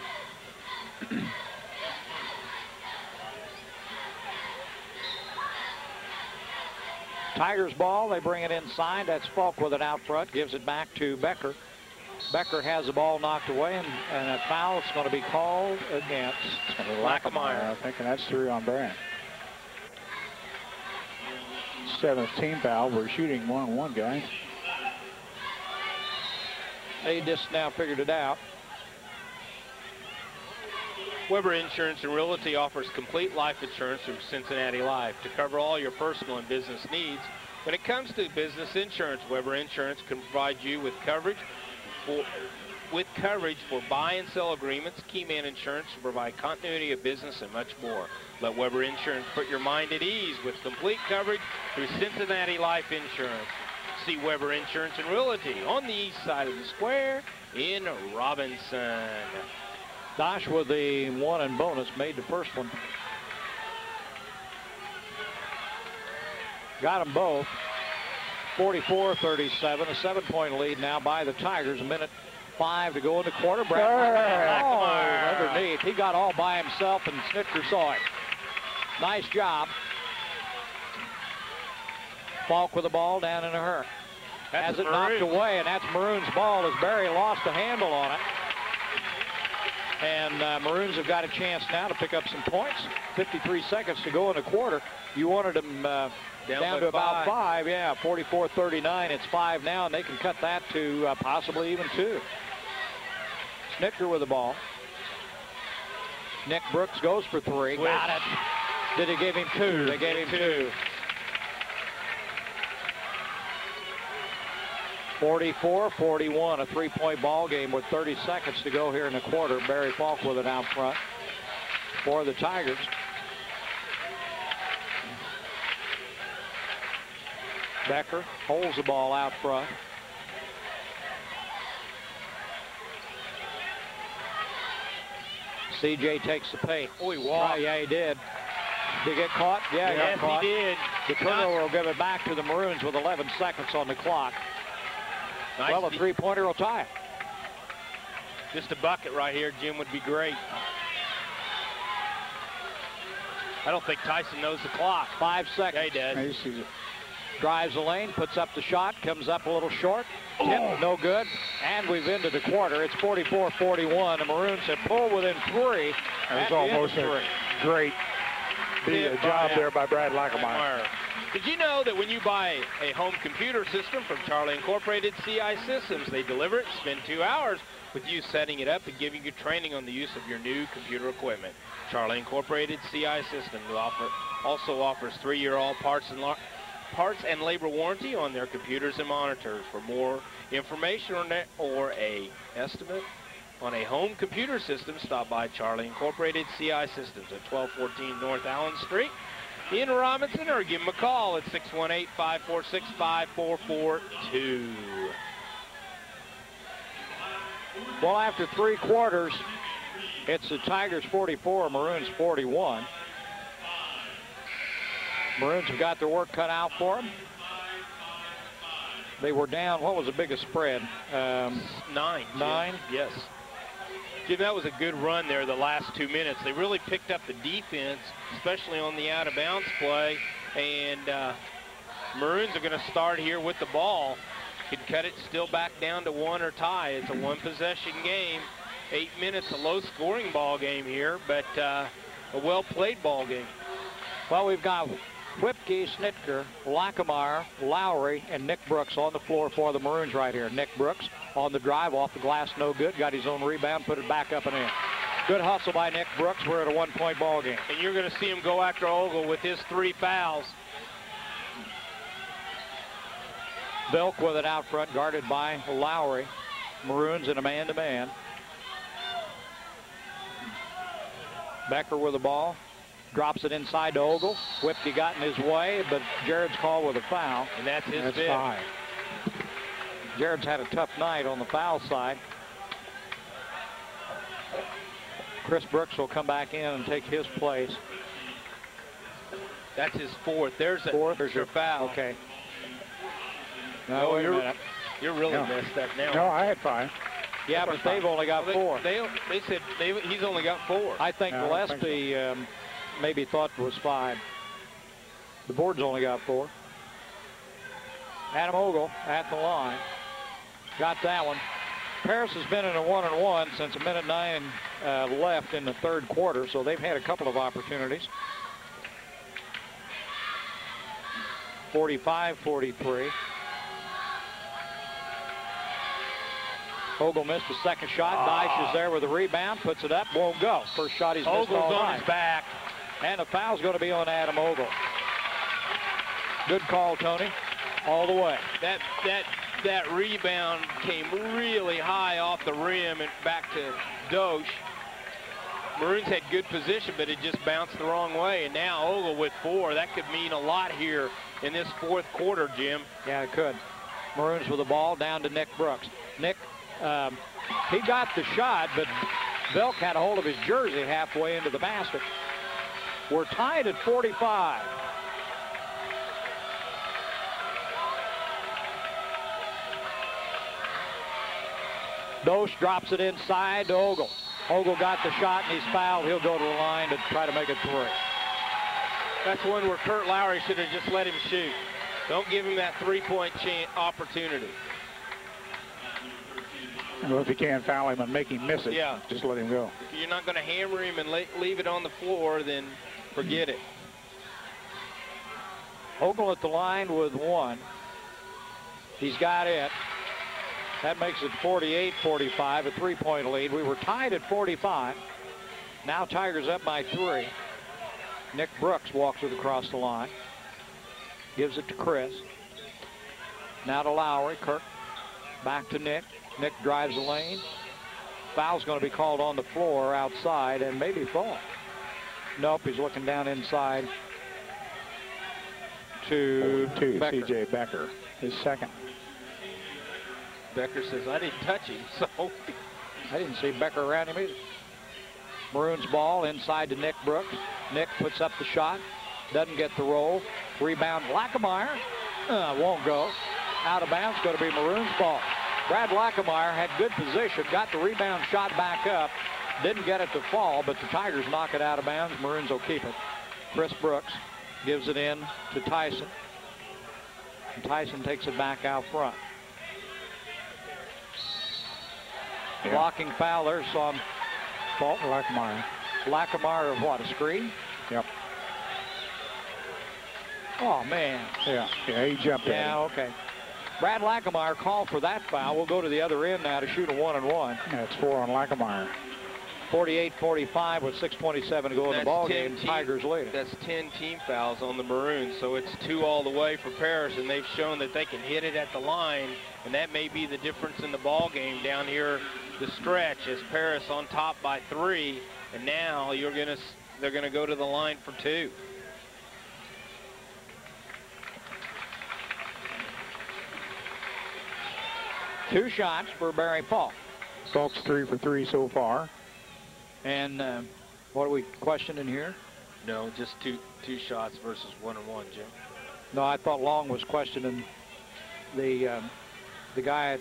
Tigers ball, they bring it inside. That's Falk with it out front, gives it back to Becker. Becker has the ball knocked away, and a foul is going to be called against Lackemeyer. I'm thinking that's 3 on Brad. 17 foul. We're shooting 1-on-1, guys. They just now figured it out. Weber Insurance and Realty offers complete life insurance from Cincinnati Life to cover all your personal and business needs. When it comes to business insurance, Weber Insurance can provide you with coverage for buy and sell agreements. Keyman Insurance will provide continuity of business and much more. Let Weber Insurance put your mind at ease with complete coverage through Cincinnati Life Insurance. See Weber Insurance and Realty on the east side of the square in Robinson. Dosh with the one and bonus, made the first one. Got them both. 44-37, a 7-point lead now by the Tigers. A minute 5 to go in the quarter. Brad underneath. He got all by himself, and Snitker saw it. Nice job. Falk with the ball down in a hurry. Has it knocked away, and that's Maroon's ball as Barry lost the handle on it. And Maroons have got a chance now to pick up some points. 53 seconds to go in the quarter. You wanted them down to about 5. Yeah, 44-39. It's 5 now, and they can cut that to possibly even 2. Snitker with the ball. Nick Brooks goes for 3. Got it. Did they give him 2? They gave him 2. 44-41, a 3-point ball game with 30 seconds to go here in the quarter. Barry Falk with it out front for the Tigers. Becker holds the ball out front. CJ takes the paint. Oh, he walked. Yeah, he did. Did he get caught? Yeah, he got caught. He did. The turnover will give it back to the Maroons with 11 seconds on the clock. Nice. Well, a 3-pointer will tie it. Just a bucket right here, Jim, would be great. I don't think Tyson knows the clock. 5 seconds. Yeah, he does. He sees it. Drives the lane, puts up the shot, comes up a little short. Tip, no good. And we've ended the quarter. It's 44-41. The Maroons have pulled within 3. That was almost a great job there by Brad Lackemeyer. Did you know that when you buy a home computer system from Charlie Incorporated CI Systems, they deliver it, spend 2 hours with you setting it up and giving you training on the use of your new computer equipment. Charlie Incorporated CI Systems also offers 3-year all parts and labor warranty on their computers and monitors. For more information on that or a estimate on a home computer system, stop by Charlie Incorporated CI Systems at 1214 North Allen Street in Robinson, or give them a call at 618-546-5442. Well, after 3 quarters, it's the Tigers 44, Maroons 41. Maroons have got their work cut out for them. They were down, what was the biggest spread? 9. 9? Yes. Jim, that was a good run there the last 2 minutes. They really picked up the defense, especially on the out-of-bounds play. And Maroons are going to start here with the ball. Could cut it still back down to 1 or tie. It's a 1-possession game. 8 minutes, a low-scoring ball game here, but a well-played ball game. Well, we've got Whipke, Snitker, Lackameyer, Lowry, and Nick Brooks on the floor for the Maroons right here. Nick Brooks on the drive off the glass, no good. Got his own rebound, put it back up and in. Good hustle by Nick Brooks. We're at a 1-point ball game. And you're going to see him go after Ogle with his 3 fouls. Belk with it out front, guarded by Lowry. Maroons in a man-to-man. Becker with the ball. Drops it inside to Ogle. Whipke got in his way, but Jared's called with a foul. And that's his 5. Jared's had a tough night on the foul side. Chris Brooks will come back in and take his place. That's his 4th. There's your foul. Okay. No, wait a minute. You're really messed up now. No, I had 5. Yeah, but they've only got 4. They said he's only got 4. I think Gillespie maybe thought it was 5. The board's only got 4. Adam Ogle at the line. Got that one. Paris has been in a 1-on-1 since 1:09 left in the 3rd quarter, so they've had a couple of opportunities. 45-43. Ogle missed the 2nd shot. Dyche is there with a rebound, puts it up, won't go. First shot he's missed all on night. his back. And the foul's going to be on Adam Ogle. Good call, Tony. All the way. That rebound came really high off the rim and back to Dosh. Maroons had good position, but it just bounced the wrong way. And now Ogle with 4. That could mean a lot here in this 4th quarter, Jim. Yeah, it could. Maroons with the ball down to Nick Brooks. Nick, he got the shot, but Belk had a hold of his jersey halfway into the basket. We're tied at 45. Dosh drops it inside to Ogle. Ogle got the shot and he's fouled. He'll go to the line to try to make it 3. That's one where Kurt Lowry should have just let him shoot. Don't give him that 3-point opportunity. Well, if you can't foul him and make him miss it, just let him go. If you're not going to hammer him and leave it on the floor, then forget it. Ogle at the line with 1. He's got it. That makes it 48-45, a 3-point lead. We were tied at 45. Now Tigers up by 3. Nick Brooks walks it across the line. Gives it to Chris. Now to Lowry. Kirk back to Nick. Nick drives the lane. Foul's going to be called on the floor outside and maybe fall. Nope, he's looking down inside to Becker. C.J. Becker, his 2nd. Becker says, I didn't touch him, so. I didn't see Becker around him either. Maroons ball inside to Nick Brooks. Nick puts up the shot. Doesn't get the roll. Rebound Lackameyer. Won't go. Out of bounds. Going to be Maroons ball. Brad Lackameyer had good position. Got the rebound shot back up. Didn't get it to fall, but the Tigers knock it out of bounds. Maroons will keep it. Chris Brooks gives it in to Tyson. And Tyson takes it back out front. Blocking foul. There's some fault. Lackameyer. Lackameyer of what, a screen? Yep. Oh, man. Yeah, he jumped at him. Yeah, okay. Brad Lackameyer called for that foul. We'll go to the other end now to shoot a 1-and-1. That's 4 on Lackameyer. 48-45 with 6:27 to go in the ball game. Tigers lead. That's 10 team fouls on the Maroons, so it's 2 all the way for Paris, and they've shown that they can hit it at the line, and that may be the difference in the ball game down here the stretch as Paris on top by 3, and now they're gonna go to the line for 2. Two shots for Barry Falk. Falk's 3 for 3 so far. And what are we questioning here? No, just two shots versus 1 and 1, Jim. No, I thought Long was questioning the guy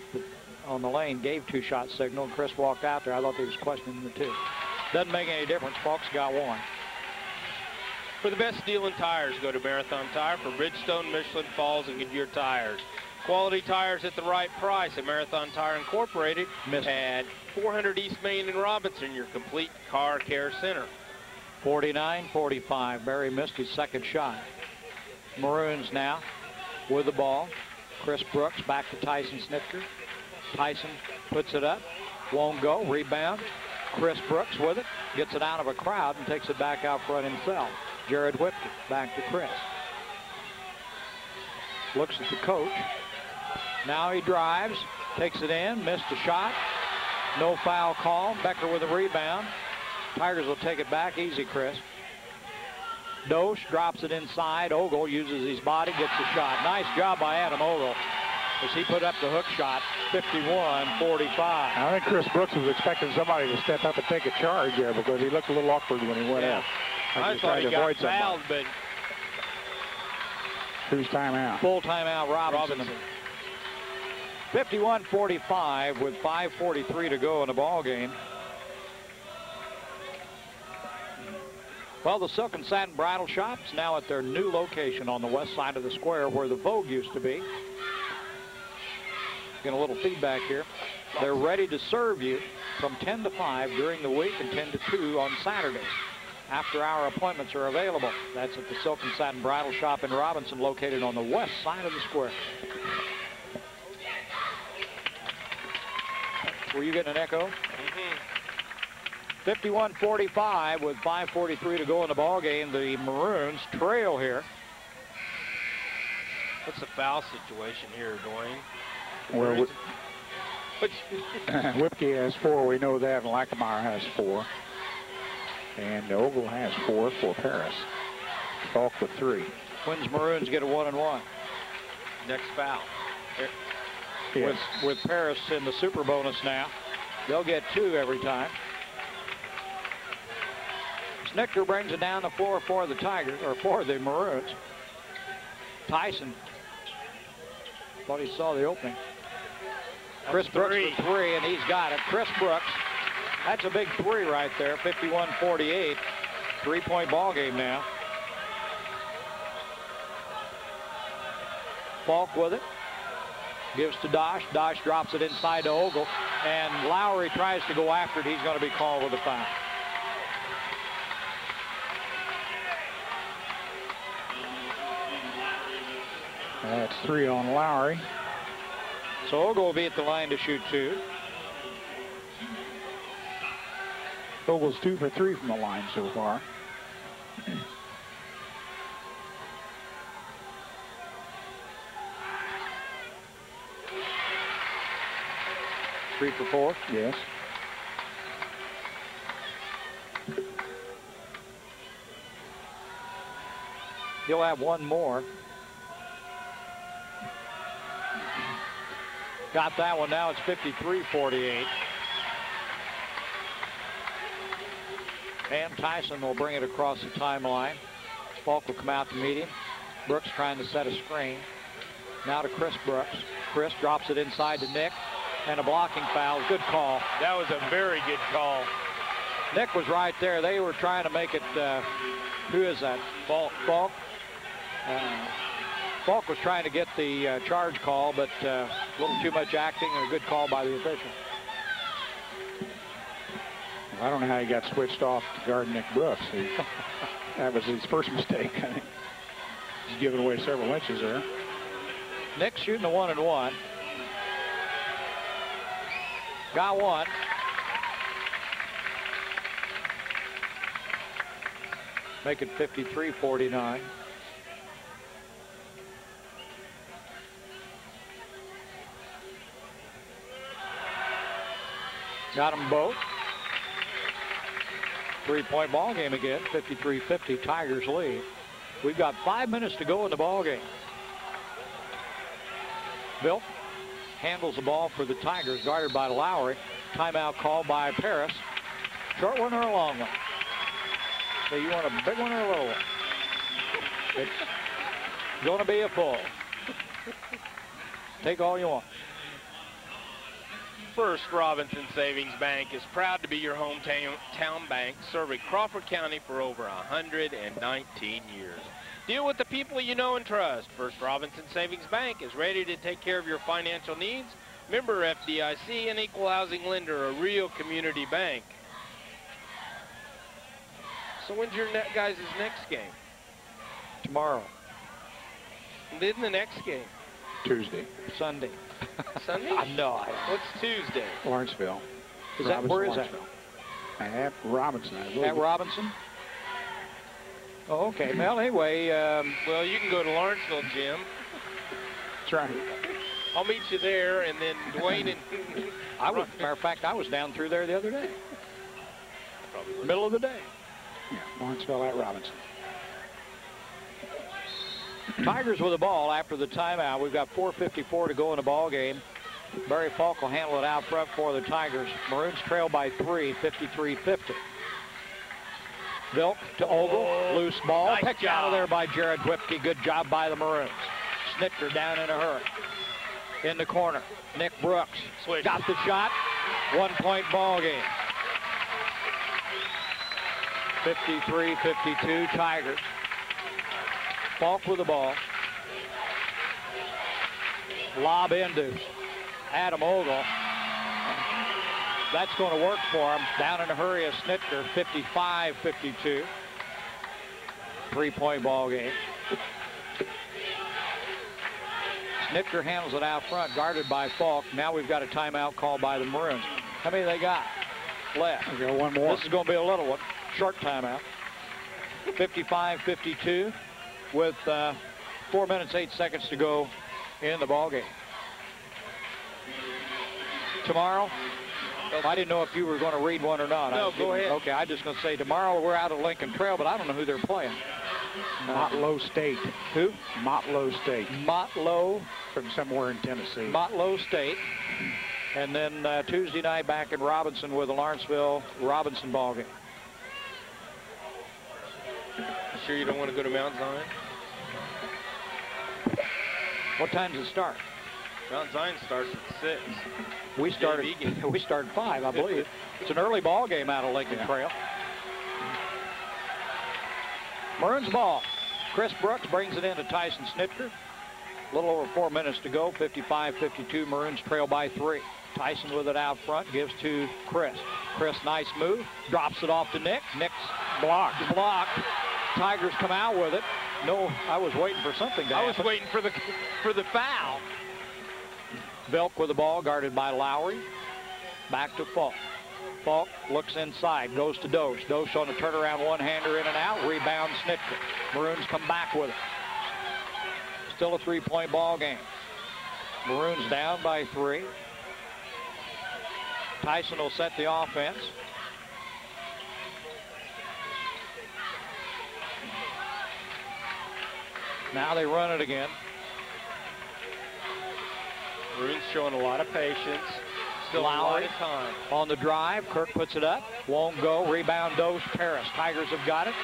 on the lane gave 2-shot signal. Chris walked out there. I thought he was questioning the 2. Doesn't make any difference. Falk's got 1. For the best steel and tires, go to Marathon Tire for Bridgestone, Michelin, Falls, and Goodyear tires. Quality tires at the right price at Marathon Tire Incorporated at 400 East Main in Robinson, your complete car care center. 49-45. Barry missed his second shot. Maroons now with the ball. Chris Brooks back to Tyson Snitker. Tyson puts it up. Won't go. Rebound. Chris Brooks with it. Gets it out of a crowd and takes it back out front himself. Jared Whipke back to Chris. Looks at the coach. Now he drives. Takes it in. Missed a shot. No foul call. Becker with a rebound. Tigers will take it back. Easy, Chris. Dosh drops it inside. Ogle uses his body, gets the shot. Nice job by Adam Ogle as he put up the hook shot. 51-45. I think Chris Brooks was expecting somebody to step up and take a charge there because he looked a little awkward when he went out. I thought he got fouled, but... Who's timeout? Full timeout, Robinson. 51-45 with 5:43 to go in the ball game. Well, the Silk and Satin Bridal Shop's now at their new location on the west side of the square where the Vogue used to be. Getting a little feedback here. They're ready to serve you from 10 to 5 during the week and 10 to 2 on Saturdays. After-hour appointments are available. That's at the Silk and Satin Bridal Shop in Robinson, located on the west side of the square. Were you getting an echo? 51-45 with 5:43 to go in the ball game. The Maroons trail here. What's the foul situation here, Dwayne? Well, Whipke has 4. We know that. And Lackameyer has 4. And Ogle has 4 for Paris. Falk with 3. Twins Maroons get a 1-and-1. Next foul. Yes. With Paris in the super bonus now. They'll get 2 every time. Snitker brings it down the floor for the Tigers, or for the Maroons. Tyson thought he saw the opening. Chris Brooks for 3, and he's got it. Chris Brooks, that's a big 3 right there. 51-48, 3-point ball game now. Falk with it. Gives to Dosh. Dosh drops it inside to Ogle. And Lowry tries to go after it. He's going to be called with a foul. That's 3 on Lowry. So Ogle will be at the line to shoot 2. Ogle's 2 for 3 from the line so far. 3 for 4? Yes. He'll have 1 more. Got that one. Now it's 53-48. And Tyson will bring it across the timeline. Falk will come out to meet him. Brooks trying to set a screen. Now to Chris Brooks. Chris drops it inside to Nick. And a blocking foul. Good call. That was a very good call. Nick was right there. They were trying to make it, who is that? Falk. Falk. Falk was trying to get the charge call, but a little too much acting and a good call by the official. I don't know how he got switched off to guard Nick Brooks. That was his first mistake, I think. He's giving away several inches there. Nick shooting a 1-and-1. Got 1. Make it 53-49. Got them both. 3-point ball game again. 53-50. Tigers lead. We've got 5 minutes to go in the ball game. Bill handles the ball for the Tigers, guarded by Lowry. Timeout called by Paris. Short one or a long one? So you want a big one or a little one? It's going to be a full. Take all you want. First Robinson Savings Bank is proud to be your hometown bank, serving Crawford County for over 119 years. Deal with the people you know and trust. First Robinson Savings Bank is ready to take care of your financial needs. Member FDIC, an equal housing lender, a real community bank. So when's your guys' next game? Tomorrow. Then the next game? Tuesday. Sunday. Sunday? No. What's Tuesday? Lawrenceville. Is that, where is that? At Robinson. At Robinson? Oh, okay. Well, anyway. Well, you can go to Lawrenceville, Jim. That's right. I'll meet you there, and then Dwayne and... Matter of fact, I was down through there the other day. Probably Middle of the day. Yeah, Lawrenceville at Robinson. Tigers with the ball after the timeout. We've got 4:54 to go in the ball game. Barry Falk will handle it out front for the Tigers. Maroons trail by 3, 53-50. Vilk to Ogle, loose ball. Nice Picked job. out of there by Jared Whipke. Good job by the Maroons. Snitker down in a hurry. In the corner, Nick Brooks. Switch. Got the shot. 1-point ball game. 53-52 Tigers. Falk with the ball. Lob into Adam Ogle. That's going to work for him. Down in a hurry is Snitker, 55-52. 3-point ball game. Snitker handles it out front, guarded by Falk. Now we've got a timeout called by the Maroons. How many they got left? We got one more. This is going to be a little one. Short timeout. 55-52 with 4 minutes, 8 seconds to go in the ball game. Tomorrow, I didn't know if you were going to read one or not. No, go ahead. Okay, I'm just going to say tomorrow we're out of Lincoln Trail, but I don't know who they're playing. Motlow State. Who? Motlow State. Motlow. From somewhere in Tennessee. Motlow State. And then Tuesday night back in Robinson with the Lawrenceville Robinson ball game. Sure you don't want to go to Mount Zion? What time does it start? Mount Zion starts at 6. We started 5, I believe. It's an early ball game out of Lincoln Trail. Maroons ball. Chris Brooks brings it in to Tyson Snitker. A little over 4 minutes to go. 55-52. Maroons trail by 3. Tyson with it out front. Gives to Chris. Chris, nice move. Drops it off to Nick. Nick's blocked. Tigers come out with it. No, I was waiting for something to happen. I was waiting for the foul. Vilk with the ball, guarded by Lowry. Back to Falk. Falk looks inside, goes to Dosh. Dosh on a turnaround one-hander in and out. Rebound Snitker. Maroons come back with it. Still a 3-point ball game. Maroons down by 3. Tyson will set the offense. Now they run it again. Maroons showing a lot of patience. Still a lot of time. On the drive, Kirk puts it up. Won't go. Rebound Dosh Paris. Tigers have got it.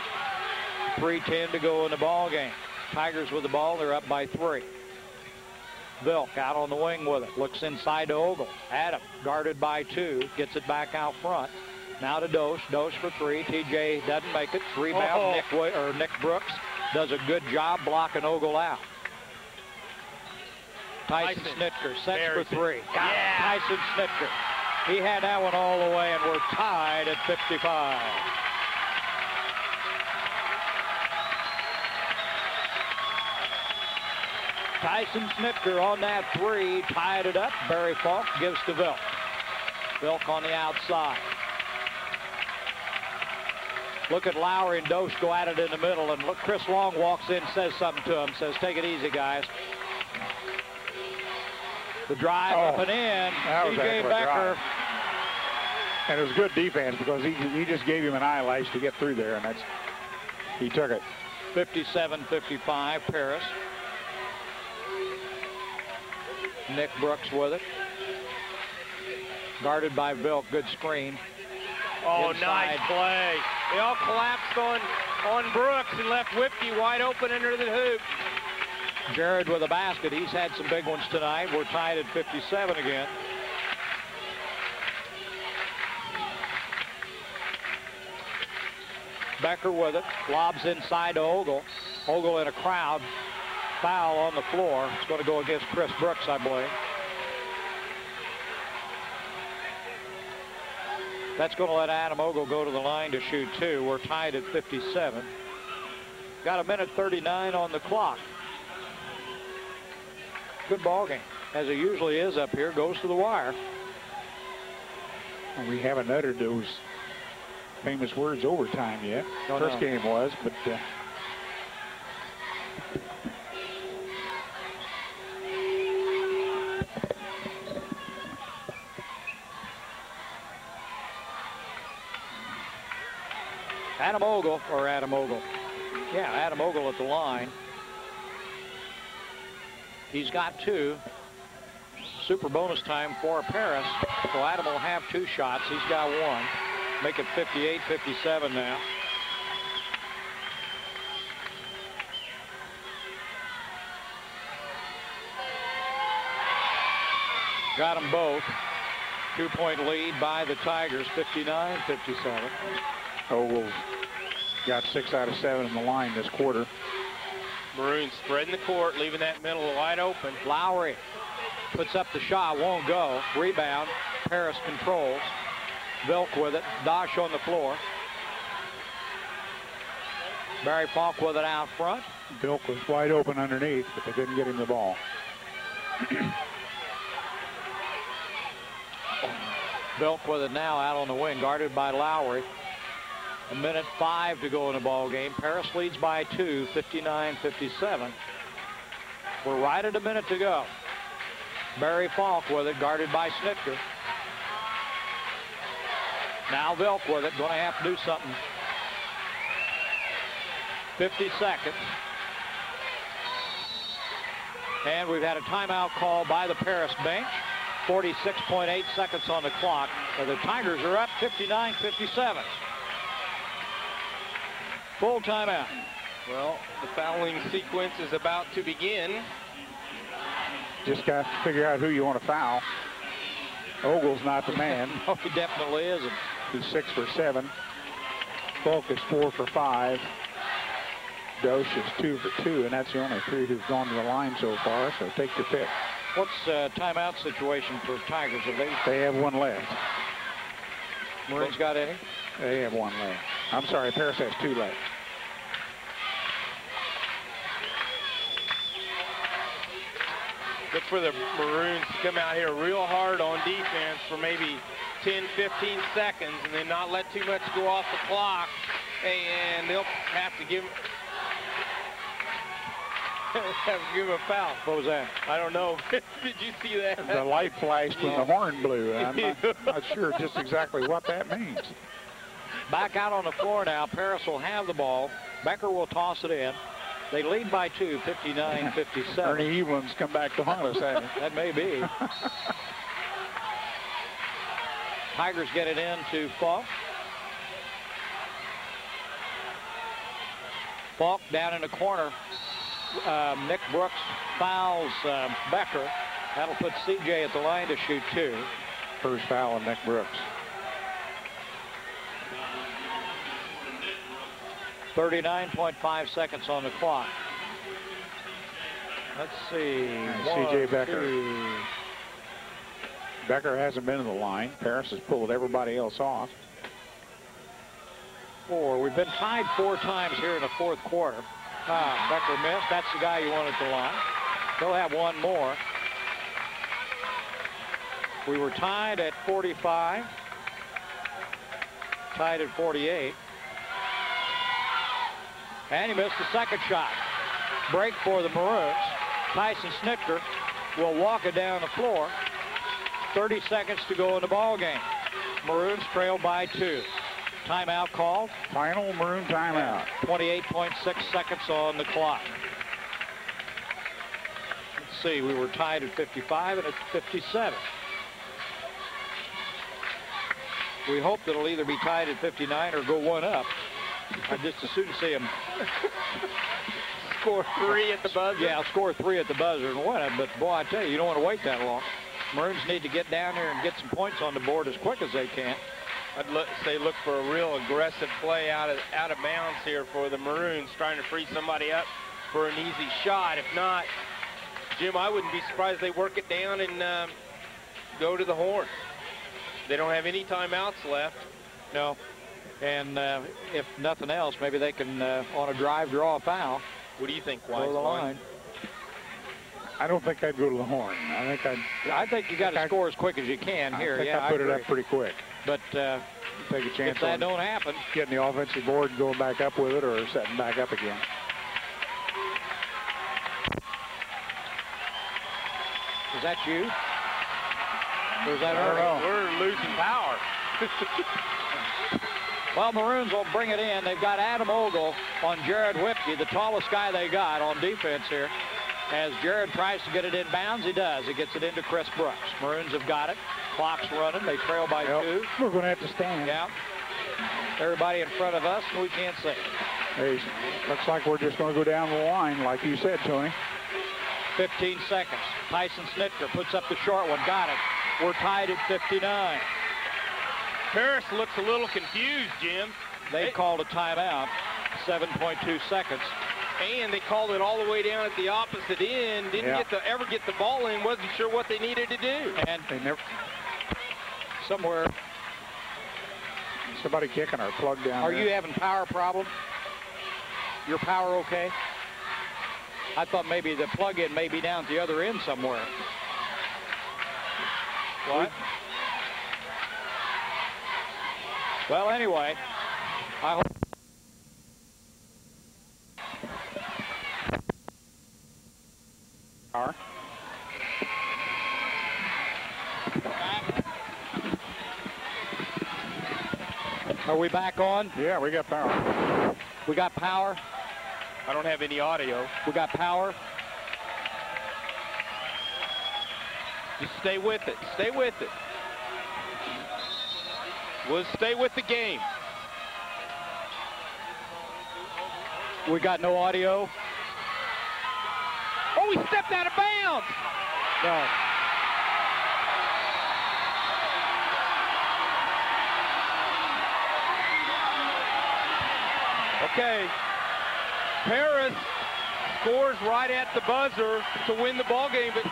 3:10 to go in the ball game. Tigers with the ball. They're up by 3. Vilk out on the wing with it. Looks inside to Ogle. Adam guarded by 2. Gets it back out front. Now to Dosh. Dosh for 3. TJ doesn't make it. Rebound Nick Brooks does a good job blocking Ogle out. Tyson Snitker sets for 3. Got it. Tyson Snitker. He had that one all the way, and we're tied at 55. Tyson Snitker on that 3, tied it up. Barry Falk gives to Vilk. Vilk on the outside. Look at Lowry and Dosh go at it in the middle, and look, Chris Long walks in, says something to him, says, take it easy, guys. The drive up and in. TJ Becker And it was good defense because he just gave him an eyelash to get through there, and he took it. 57-55, Paris. Nick Brooks with it. Guarded by Vilk. Good screen. Oh, Inside. nice play. They all collapsed on Brooks and left Whipke wide open under the hoop. Jared with a basket. He's had some big ones tonight. We're tied at 57 again. Becker with it. Lobs inside to Ogle. Ogle in a crowd. Foul on the floor. It's going to go against Chris Brooks, I believe. That's going to let Adam Ogle go to the line to shoot two. We're tied at 57. Got a minute 39 on the clock. Good ball game, as it usually is up here. Goes to the wire. And we haven't uttered those famous words overtime yet. First game was, but Adam Ogle at the line. He's got two. Super bonus time for Paris. So Adam will have two shots. He's got one. Make it 58-57 now. Got them both. 2-point lead by the Tigers, 59-57. Ogle's got 6 out of 7 in the line this quarter. Maroons spreading the court, leaving that middle wide open. Lowry puts up the shot, won't go. Rebound. Paris controls. Vilk with it. Dosh on the floor. Barry Falk with it out front. Vilk was wide open underneath, but they couldn't get him the ball. Vilk with it now out on the wing, guarded by Lowry. A minute 5 to go in the ball game. Paris leads by 2, 59-57. We're right at a minute to go. Barry Falk with it, guarded by Snitker. Now Vilk with it, going to have to do something. 50 seconds. And we've had a timeout call by the Paris bench. 46.8 seconds on the clock. The Tigers are up 59-57. Full timeout. Well, the fouling sequence is about to begin. Just got to figure out who you want to foul. Ogle's not the man. Oh, he definitely isn't. He's 6 for 7. Falk is 4 for 5. Dosh is 2 for 2, and that's the only 3 who've gone to the line so far, so take your pick. What's timeout situation for Tigers? They have one left. Maroons got any? They have one left. I'm sorry, Paris has 2 left. Look for the Maroons to come out here real hard on defense for maybe 10, 15 seconds and then not let too much go off the clock. And they'll have to give him a foul. What was that? I don't know. Did you see that? The light flashed when the horn blew. I'm not sure just exactly what that means. Back out on the floor now. Paris will have the ball. Becker will toss it in. They lead by 2, 59-57. Ernie Evelyn's come back to haunt us, hasn't he? That may be. Tigers get it in to Falk. Falk down in the corner. Nick Brooks fouls Becker. That'll put CJ at the line to shoot 2. First foul on Nick Brooks. 39.5 seconds on the clock. Let's see. CJ Becker. Becker hasn't been in the line. Paris has pulled everybody else off. 4. We've been tied 4 times here in the fourth quarter. Becker missed. That's the guy you want at the line. They'll have one more. We were tied at 45. Tied at 48. And he missed the second shot. Break for the Maroons. Tyson Snitker will walk it down the floor. 30 seconds to go in the ball game. Maroons trail by 2. Timeout called. Final Maroon timeout. 28.6 seconds on the clock. Let's see, we were tied at 55 and at 57. We hope that it'll either be tied at 59 or go one up. I'd just as soon see them Score 3 at the buzzer. Yeah, score 3 at the buzzer and win it. But boy, I tell you, you don't want to wait that long. Maroons need to get down there and get some points on the board as quick as they can. I'd say look for a real aggressive play out of bounds here for the Maroons, trying to free somebody up for an easy shot. If not, Jim, I wouldn't be surprised they work it down and go to the horn. They don't have any timeouts left. No. And if nothing else, maybe they can, on a drive, draw a foul. What do you think, Wise? Go the line. I don't think I'd go to the horn. I think you got to score as quick as you can here. I think I put it up pretty quick. But take a chance if that don't happen, getting the offensive board and going back up with it, or setting back up again. Is that you? Or is that Earl? We're losing power. Well, Maroons will bring it in. They've got Adam Ogle on Jared Whipke, the tallest guy they got on defense here. As Jared tries to get it in bounds, he does. He gets it into Chris Brooks. Maroons have got it. Clock's running. They trail by 2. We're going to have to stand. Yeah. Everybody in front of us, we can't see. Hey, looks like we're just going to go down the line, like you said, Tony. 15 seconds. Tyson Snitker puts up the short one. Got it. We're tied at 59. Paris looks a little confused, Jim. They called a timeout. 7.2 seconds. And they called it all the way down at the opposite end. Didn't ever get the ball in. Wasn't sure what they needed to do. And they never. Somewhere. Somebody kicking our plug down. Are you having power problem? Your power okay? I thought maybe the plug-in may be down at the other end somewhere. What? Well, anyway, I hope. Are we back on? Yeah, we got power. We got power. I don't have any audio. We got power. Just stay with it. Stay with it. We'll stay with the game. We got no audio. Oh, he stepped out of bounds. No. Okay. Paris scores right at the buzzer to win the ball game at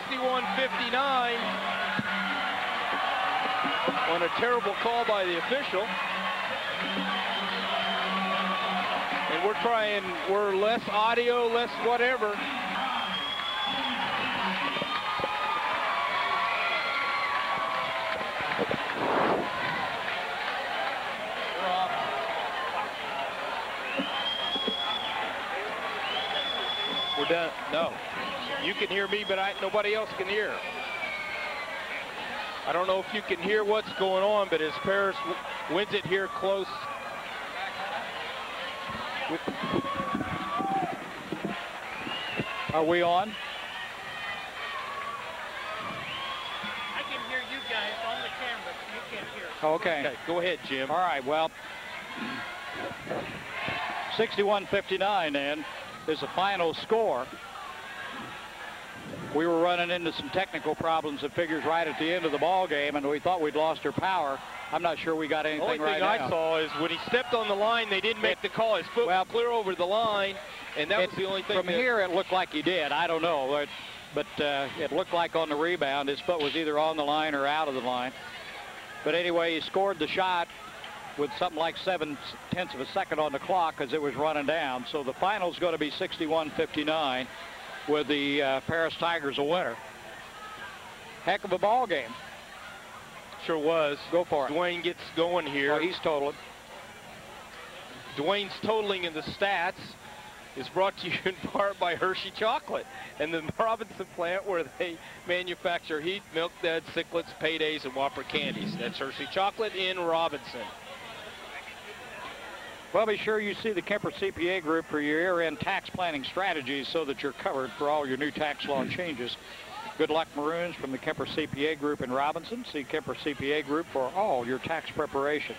61-59 on a terrible call by the official. And we're less audio, less whatever. We're done. No. You can hear me, but nobody else can hear. I don't know if you can hear what's going on, but as Paris wins it here close. Are we on? I can hear you guys on the camera, but you can't hear. Okay. Go ahead, Jim. All right, well, 61-59 then is the final score. We were running into some technical problems that figures right at the end of the ball game, and we thought we'd lost our power. I'm not sure we got anything right now. The only thing I saw is when he stepped on the line, they didn't make the call. His foot was clear over the line, and that was the only thing. From here, it looked like he did. I don't know, but it looked like on the rebound, his foot was either on the line or out of the line. But anyway, he scored the shot with something like 0.7 of a second on the clock because it was running down. So the final's going to be 61-59 with the Paris Tigers a winner. Heck of a ball game. Sure was. Go for it. Dwayne gets going here. Oh, he's totaling. Dwayne's totaling in the stats. is brought to you in part by Hershey Chocolate and the Robinson plant, where they manufacture Heath, Milk Duds, Sicklets, Paydays, and Whopper candies. That's Hershey Chocolate in Robinson. Well, be sure you see the Kemper CPA Group for your year-end tax planning strategies so that you're covered for all your new tax law changes. Good luck, Maroons, from the Kemper CPA Group in Robinson. See Kemper CPA Group for all your tax preparation.